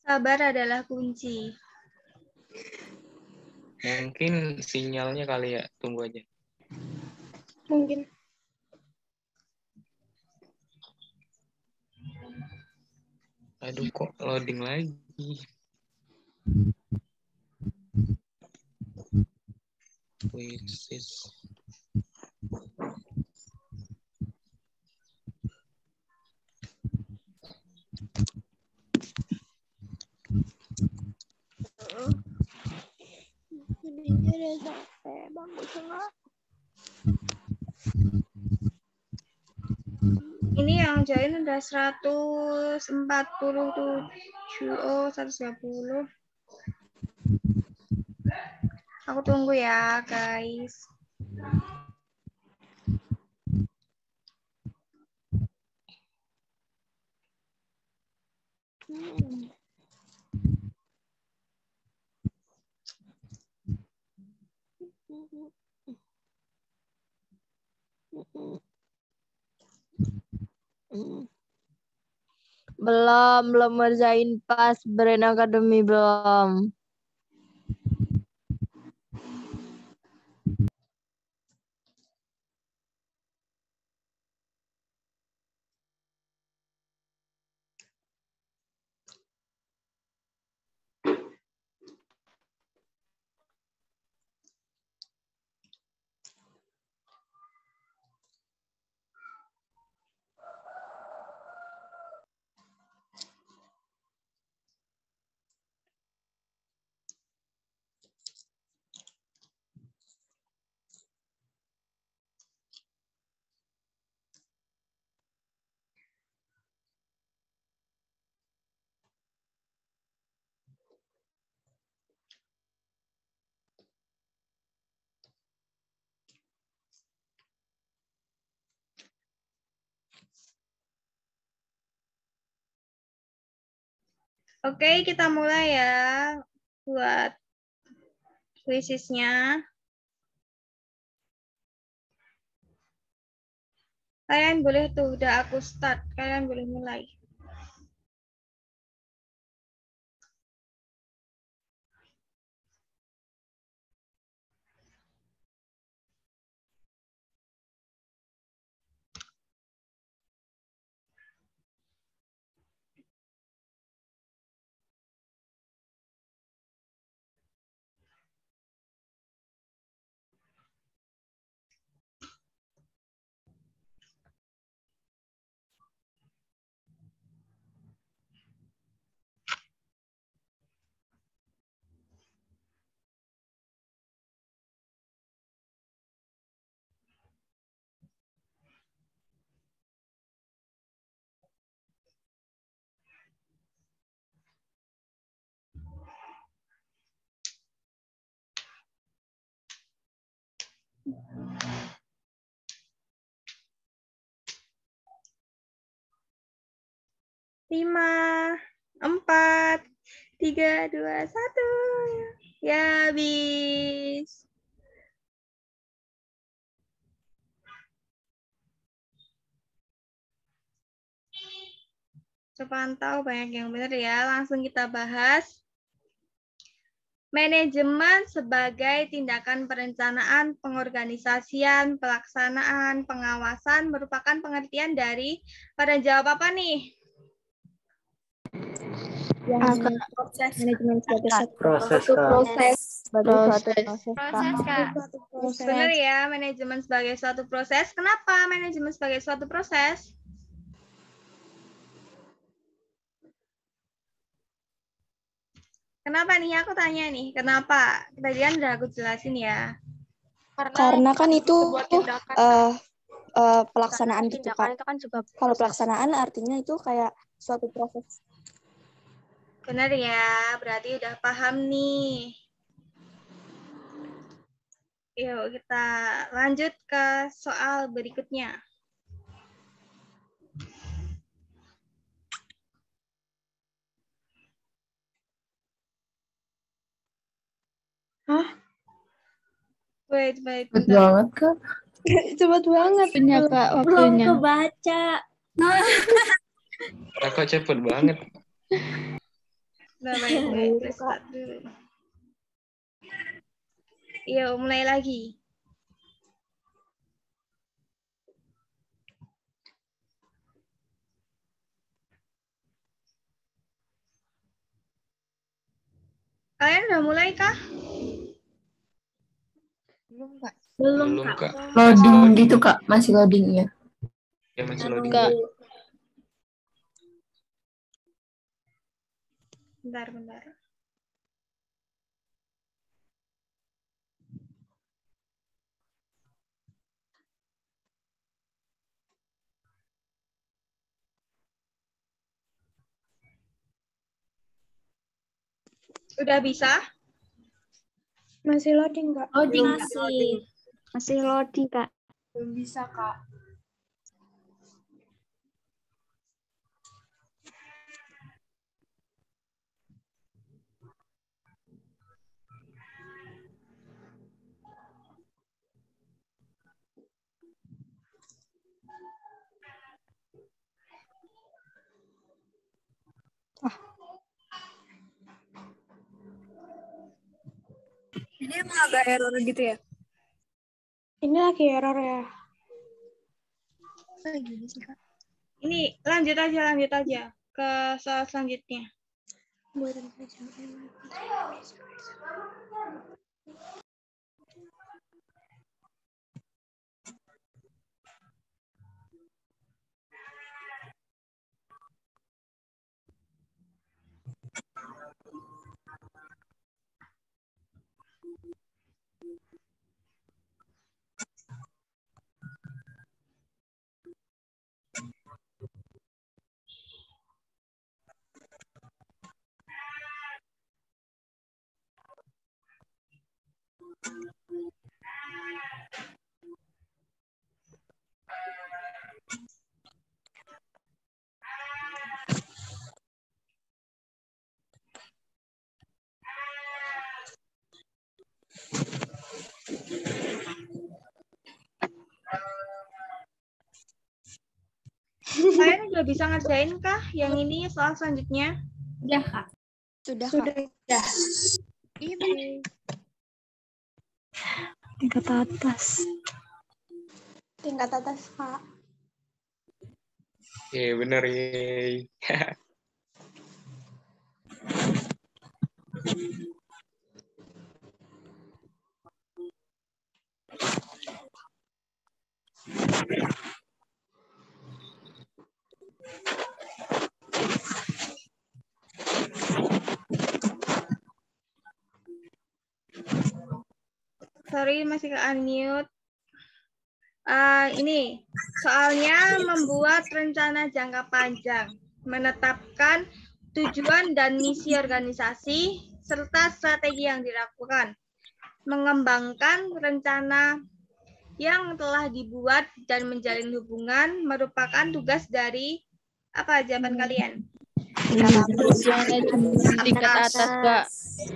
Sabar adalah kunci. Mungkin sinyalnya kali ya, tunggu aja. mungkin. Aduh, kok loading lagi. Quizzes. Ini yang join udah 147. Oh, 130. Aku tunggu ya, guys. Belum ngerjain pas Brain Academy belum. Oke, kita mulai ya buat quizesnya. Kalian boleh tuh, udah aku start. Kalian boleh mulai. Lima, 4, 3, 2, 1. Ya, habis. Sepantau banyak yang benar ya. Langsung kita bahas. Manajemen sebagai tindakan perencanaan, pengorganisasian, pelaksanaan, pengawasan merupakan pengertian dari pada jawab apa nih? Proses. Manajemen sebagai satu Proses, suatu Kak. proses. Sebagai suatu proses, Kak. Benar ya, manajemen sebagai suatu proses. Kenapa manajemen sebagai suatu proses? Kenapa nih? Aku tanya nih, kenapa? Tadi kan udah aku jelasin ya. Karena kan itu pelaksanaan gitu, Kak. Itu kan juga Kalau pelaksanaan artinya itu kayak suatu proses. Benar ya, berarti udah paham nih. Yuk kita lanjut ke soal berikutnya. Hah? Wait. Cepet banget, Kak. Cepet banget. Punya, Kak, Belum waktunya. kebaca. Kok cepet banget. Nah, baik. Start dulu. Yuk, mulai lagi. Kalian udah mulai kah? Belum, Kak. Belum, Kak. Loading gitu, Kak. Masih loading ya. Ya, masih loading. Kak. Bentar. Udah bisa? Masih loading, Kak. Loading, Belum. Kak. Masih loading, Kak. Belum bisa, Kak. Ini emang agak error gitu ya? Ini lagi error ya. Gini sih, Kak. Ini lanjut aja ke soal selanjutnya. Buatan saja. Kalian udah bisa ngerjain kah yang ini soal selanjutnya? Udah, Kak. Sudah, Sudah. Kak. Ibu. Tingkat atas. Tingkat atas, Kak. Bener, yeay. Sorry, masih ke unmute. Ini soalnya membuat rencana jangka panjang, menetapkan tujuan dan misi organisasi, serta strategi yang dilakukan, mengembangkan rencana yang telah dibuat dan menjalin hubungan merupakan tugas dari apa jawaban kalian? Tingkat atas, Kak.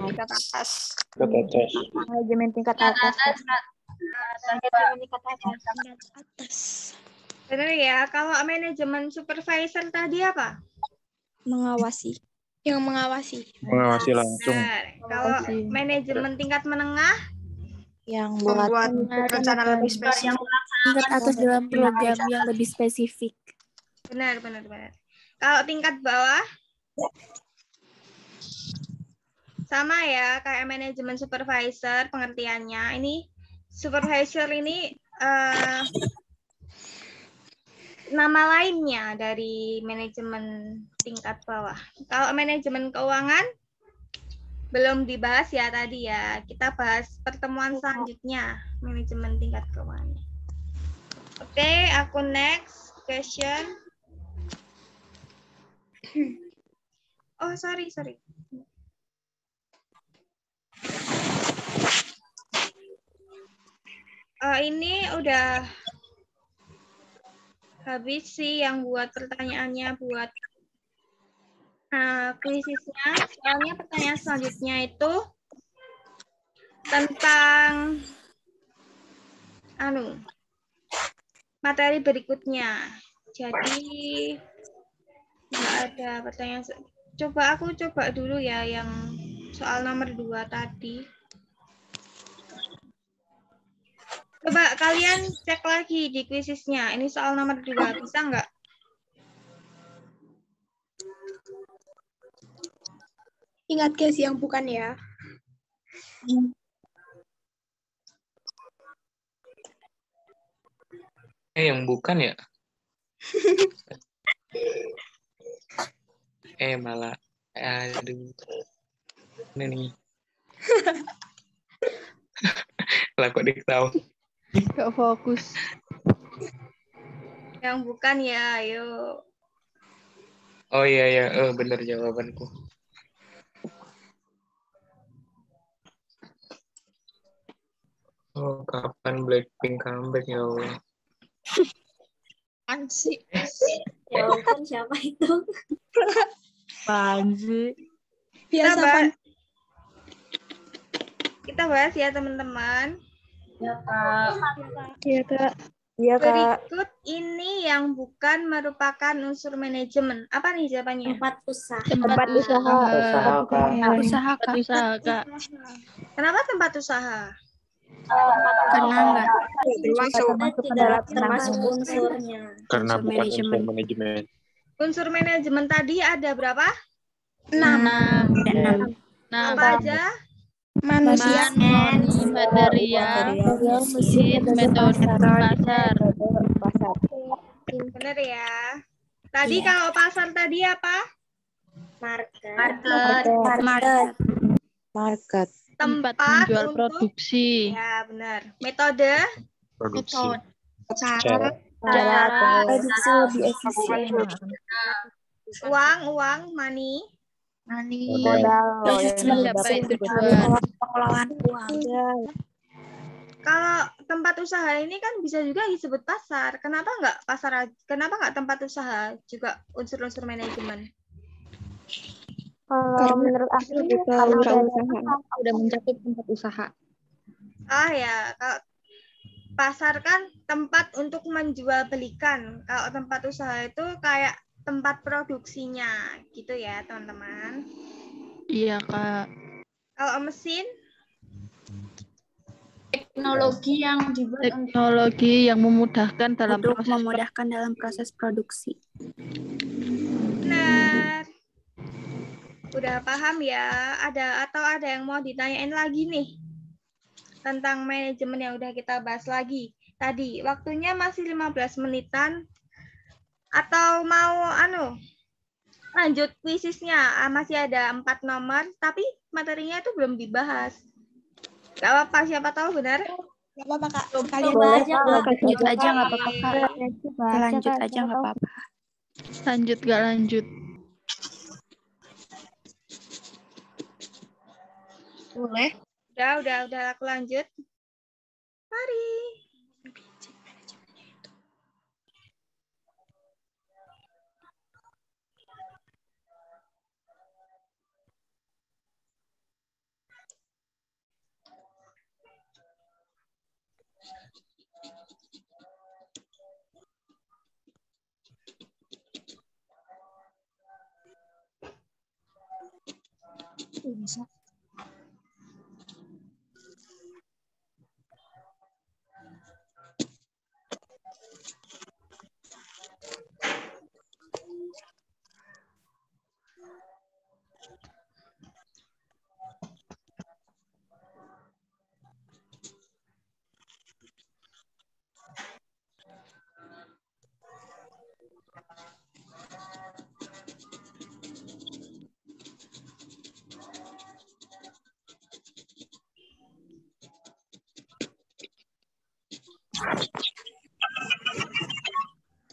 Tingkat atas. Manajemen tingkat atas. Benar ya, kalau manajemen supervisor tadi apa? Mengawasi. Yang mengawasi. Mengawasi langsung. Benar. Kalau manajemen tingkat menengah? Yang buat rencana lebih spesifik. Tingkat atas dalam program yang lebih spesifik. Benar. Kalau tingkat bawah? Sama ya, kayak manajemen supervisor pengertiannya. Ini supervisor ini nama lainnya dari manajemen tingkat bawah. Kalau manajemen keuangan belum dibahas ya tadi ya. Kita bahas pertemuan selanjutnya manajemen tingkat keuangan. Oke, aku next question. Oh, sorry. Ini udah habis sih yang buat pertanyaannya buat kuisisnya. Soalnya pertanyaan selanjutnya itu tentang materi berikutnya. Jadi nggak ada pertanyaan. Aku coba dulu ya yang soal nomor 2 tadi. Coba kalian cek lagi di kuisisnya. Ini soal nomor 2, bisa nggak? Ingat guys yang bukan ya. Yang bukan ya? Malah. Aduh. Ini nih. Lah kok diketahui. Gak fokus. Yang bukan ya, ayo. Oh iya, bener jawabanku. Oh, kapan Blackpink comeback ya Allah? Ansi. Jawaban siapa itu? Panji. Biasa kan? Kita bahas ya teman-teman. Ya Kak. Iya Kak. Iya Kak. Berikut ini yang bukan merupakan unsur manajemen. Apa nih jawabannya? Tempat usaha. Tempat usaha. Usaha Kak. Kenapa tempat usaha? Karena enggak Tidak termasuk unsurnya. Karena Unsur bukan manajemen. unsur manajemen. Unsur manajemen tadi ada berapa? 6. Apa aja? Manusia, material, mesin, metode pasar. Bener ya. Tadi kalau pasar tadi apa? Market. Tempat menjual untuk produksi. Ya, benar. Metode? Produksi. Cara Produksi lebih efisien. uang, money. Modal. Mencapai tujuan. Pengelolaan uang. Kalau tempat usaha ini kan bisa juga disebut pasar. Kenapa nggak pasar? Kenapa nggak tempat usaha juga unsur-unsur manajemen? Kalau menurut aku udah mencakup tempat usaha. Ya, kalau pasar kan tempat untuk menjual belikan. Kalau tempat usaha itu kayak tempat produksinya, gitu ya teman-teman. Iya Kak. Kalau mesin? Teknologi yang dibuat Teknologi yang memudahkan dalam untuk proses memudahkan dalam proses produksi. Benar. Udah paham ya? Ada yang mau ditanyain lagi nih tentang manajemen yang udah kita bahas lagi. Tadi waktunya masih 15 menitan atau mau lanjut kuisisnya. Masih ada 4 nomor tapi materinya itu belum dibahas. Gak apa-apa, siapa tahu benar? Gak apa-apa Kak. Sekalian Lanjut aja nggak apa-apa Kak. Lanjut aja nggak apa-apa. Lanjut gak lanjut. Boleh. Udah aku lanjut. Mari. Bisa.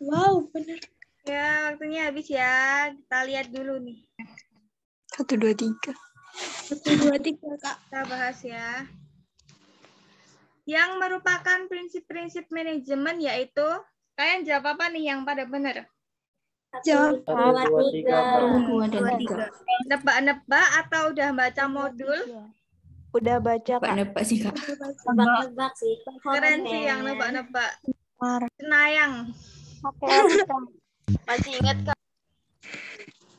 Wow, benar. Ya, waktunya habis ya. Kita lihat dulu nih. 1, 2, 3. 1, 2, 3 Kak. Kita bahas ya. Yang merupakan prinsip-prinsip manajemen yaitu, kalian jawab apa nih yang pada benar? Jawab 2, 2 dan 3. Nebak-nebak atau udah baca modul? Udah baca Kak. Nebak sih Kak. Nebak-nebak sih. Keren sih yang nebak-nebak. Senayang. Masih ingat Kak?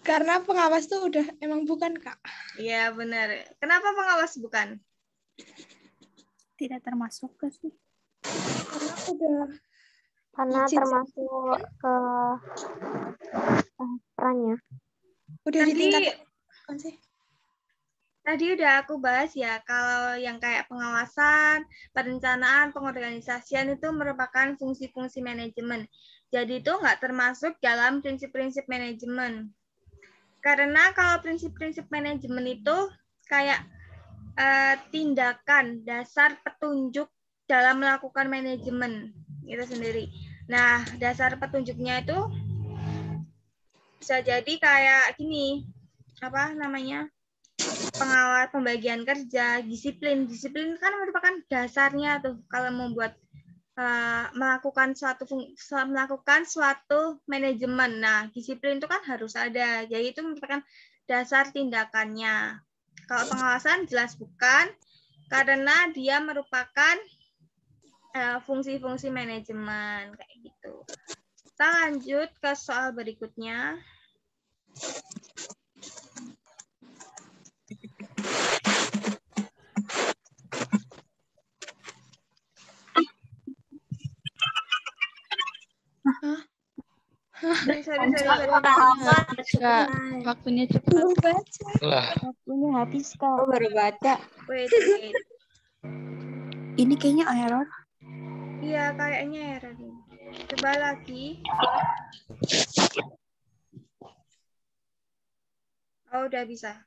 Karena pengawas tuh udah emang bukan Kak. Iya benar. Kenapa pengawas bukan? Tidak termasuk ke sih. Karena termasuk ke perannya. Udah di tingkat kan sih? Tadi udah aku bahas ya, kalau yang kayak pengawasan, perencanaan, pengorganisasian itu merupakan fungsi-fungsi manajemen. Jadi itu nggak termasuk dalam prinsip-prinsip manajemen. Karena kalau prinsip-prinsip manajemen itu kayak tindakan, dasar petunjuk dalam melakukan manajemen itu sendiri. Nah, dasar petunjuknya itu bisa jadi kayak gini, apa namanya? Pengawas, pembagian kerja, disiplin. Disiplin kan merupakan dasarnya tuh kalau membuat melakukan suatu manajemen. Nah, disiplin itu kan harus ada. Jadi itu merupakan dasar tindakannya. Kalau pengawasan jelas bukan, karena dia merupakan fungsi-fungsi manajemen kayak gitu. Kita lanjut ke soal berikutnya. Kak, waktunya cepat. Waktunya habis, Kak. Baru baca. Wait. Ini kayaknya error. Iya, kayaknya error. Coba lagi. Oh, udah bisa.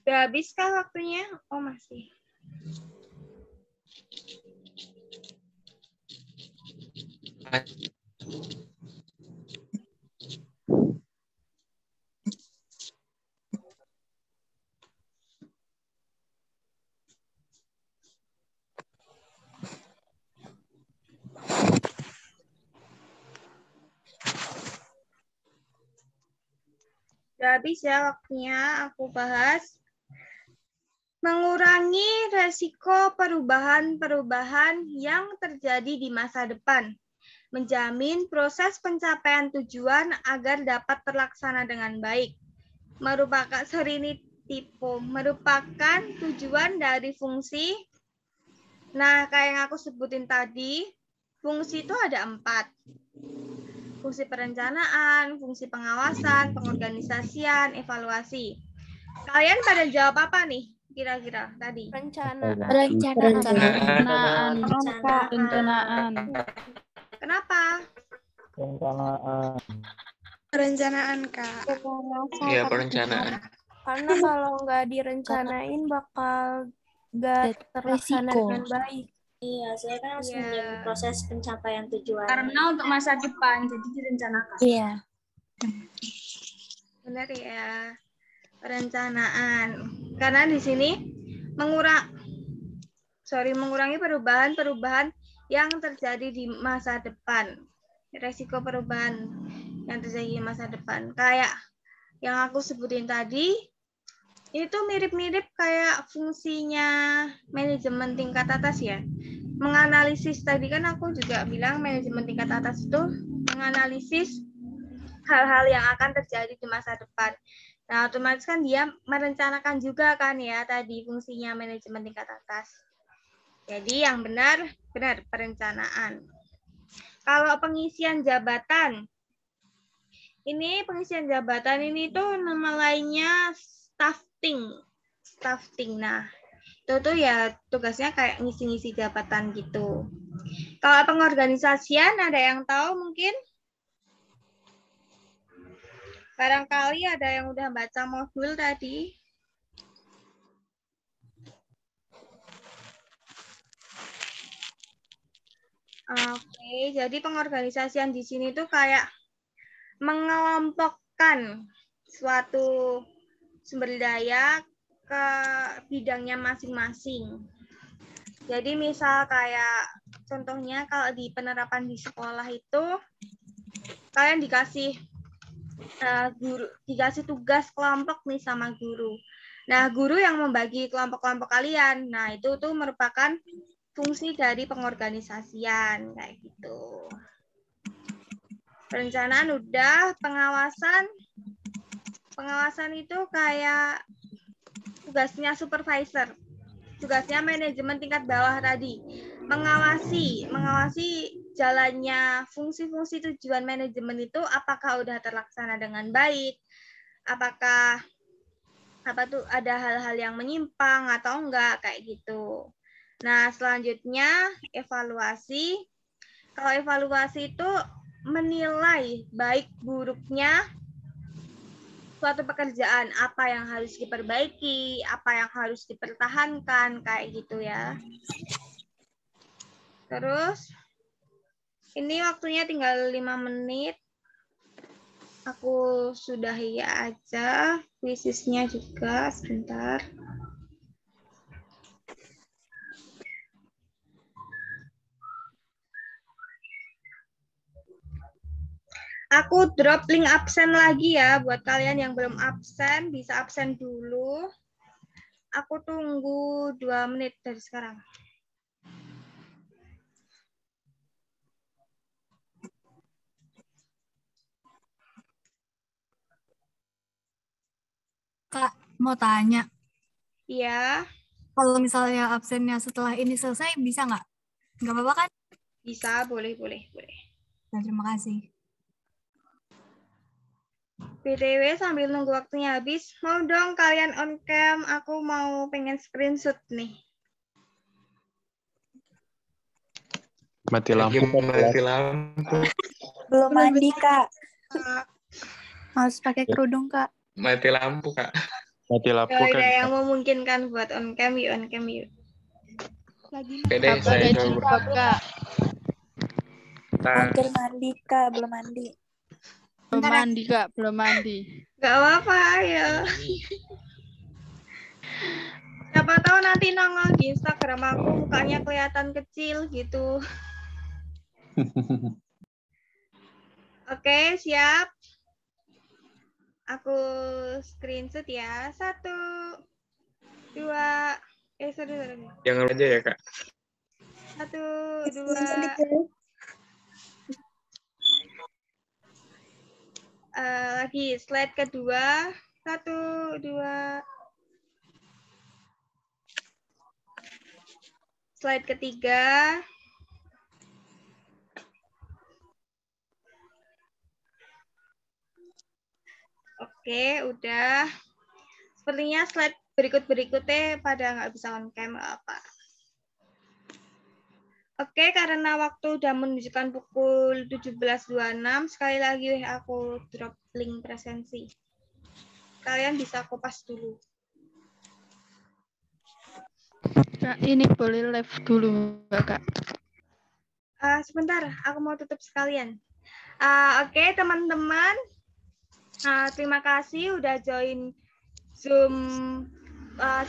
Udah habis kah waktunya? Oh, masih. Udah habis ya waktunya, aku bahas mengurangi resiko perubahan-perubahan yang terjadi di masa depan. Menjamin proses pencapaian tujuan agar dapat terlaksana dengan baik. Merupakan tujuan dari fungsi. Nah, kayak yang aku sebutin tadi, fungsi itu ada 4. Fungsi perencanaan, fungsi pengawasan, pengorganisasian, evaluasi. Kalian pada jawab apa nih kira-kira tadi? Perencanaan. Kenapa? Perencanaan, Kak. Iya, perencanaan. Karena kalau nggak direncanain bakal nggak terlaksana dengan baik. Iya, saya kan harus menjamin proses pencapaian tujuan. Karena untuk masa depan, jadi direncanakan. Iya. Benar ya. Perencanaan. Karena di sini mengurangi perubahan-perubahan yang terjadi di masa depan. Resiko perubahan yang terjadi di masa depan. Kayak yang aku sebutin tadi, itu mirip-mirip kayak fungsinya manajemen tingkat atas ya. Menganalisis, tadi kan aku juga bilang manajemen tingkat atas itu menganalisis hal-hal yang akan terjadi di masa depan. Nah, otomatis kan dia merencanakan juga kan ya tadi fungsinya manajemen tingkat atas. Jadi yang benar perencanaan. Kalau pengisian jabatan, ini tuh nama lainnya staffing. Nah, itu tuh ya tugasnya kayak ngisi-ngisi jabatan gitu. Kalau pengorganisasian ada yang tahu mungkin? Barangkali ada yang udah baca modul tadi. Oke, jadi pengorganisasian di sini tuh kayak mengelompokkan suatu sumber daya ke bidangnya masing-masing. Jadi misal kayak contohnya kalau di penerapan di sekolah itu kalian dikasih dikasih tugas kelompok nih sama guru. Nah, guru yang membagi kelompok-kelompok kalian. Nah, itu tuh merupakan fungsi dari pengorganisasian kayak gitu. Perencanaan udah, pengawasan itu kayak tugasnya supervisor. Tugasnya manajemen tingkat bawah tadi, mengawasi jalannya fungsi-fungsi tujuan manajemen itu apakah udah terlaksana dengan baik, apakah ada hal-hal yang menyimpang atau enggak kayak gitu. Nah, selanjutnya evaluasi. Kalau evaluasi itu menilai baik buruknya suatu pekerjaan, apa yang harus diperbaiki, apa yang harus dipertahankan, kayak gitu ya. Terus, ini waktunya tinggal 5 menit. Aku sudahi aja, quizisnya juga, sebentar. Aku drop link absen lagi ya, buat kalian yang belum absen, bisa absen dulu. Aku tunggu 2 menit dari sekarang. Kak, mau tanya. Iya. Kalau misalnya absennya setelah ini selesai, bisa nggak? Nggak apa-apa kan? Bisa, boleh. Nah, terima kasih. BTW sambil nunggu waktunya habis, mau dong kalian on cam, aku mau pengen screenshot nih. Mati lampu. Belum mandi, Kak. Harus pakai kerudung, Kak. Mati lampu, Kak. Mati lampu, Kalau Kak. ada yang memungkinkan buat on cam yuk. Pede, saya coba. Kak. Hampir mandi, Kak. Belum mandi. Belum mandi. Gak apa-apa, ayo. Siapa tahu nanti nongol di Instagram aku mukanya kelihatan kecil gitu. Oke, siap. Aku screenshot ya. 1, 2, sorry. Jangan aja ya, Kak. 1, 2. Lagi slide kedua. 1, 2. Slide ketiga. Oke, udah. Sepertinya slide berikutnya pada nggak bisa on cam apa. Oke, karena waktu udah menunjukkan pukul 17.26, sekali lagi aku drop link presensi. Kalian bisa kopas dulu. Kak, ini boleh live dulu nggak, Kak? Sebentar, aku mau tutup sekalian. Oke, teman-teman. Terima kasih udah join Zoom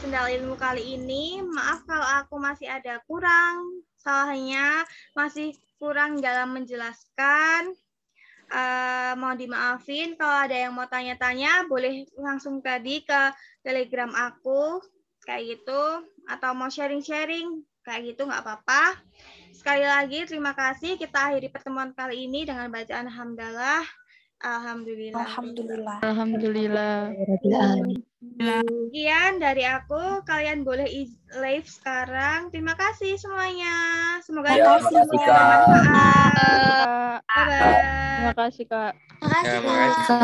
Sendal Ilmu kali ini. Maaf kalau aku masih ada kurang. Salahnya masih kurang dalam menjelaskan. Mau dimaafin. Kalau ada yang mau tanya-tanya, boleh langsung tadi ke Telegram aku. Kayak gitu. Atau mau sharing-sharing. Kayak gitu, nggak apa-apa. Sekali lagi, terima kasih. Kita akhiri pertemuan kali ini dengan bacaan hamdalah. Alhamdulillah. Sekian dari aku. Kalian boleh live sekarang. Terima kasih semuanya. Semoga bermanfaat. Terima kasih, Kak. Terima kasih.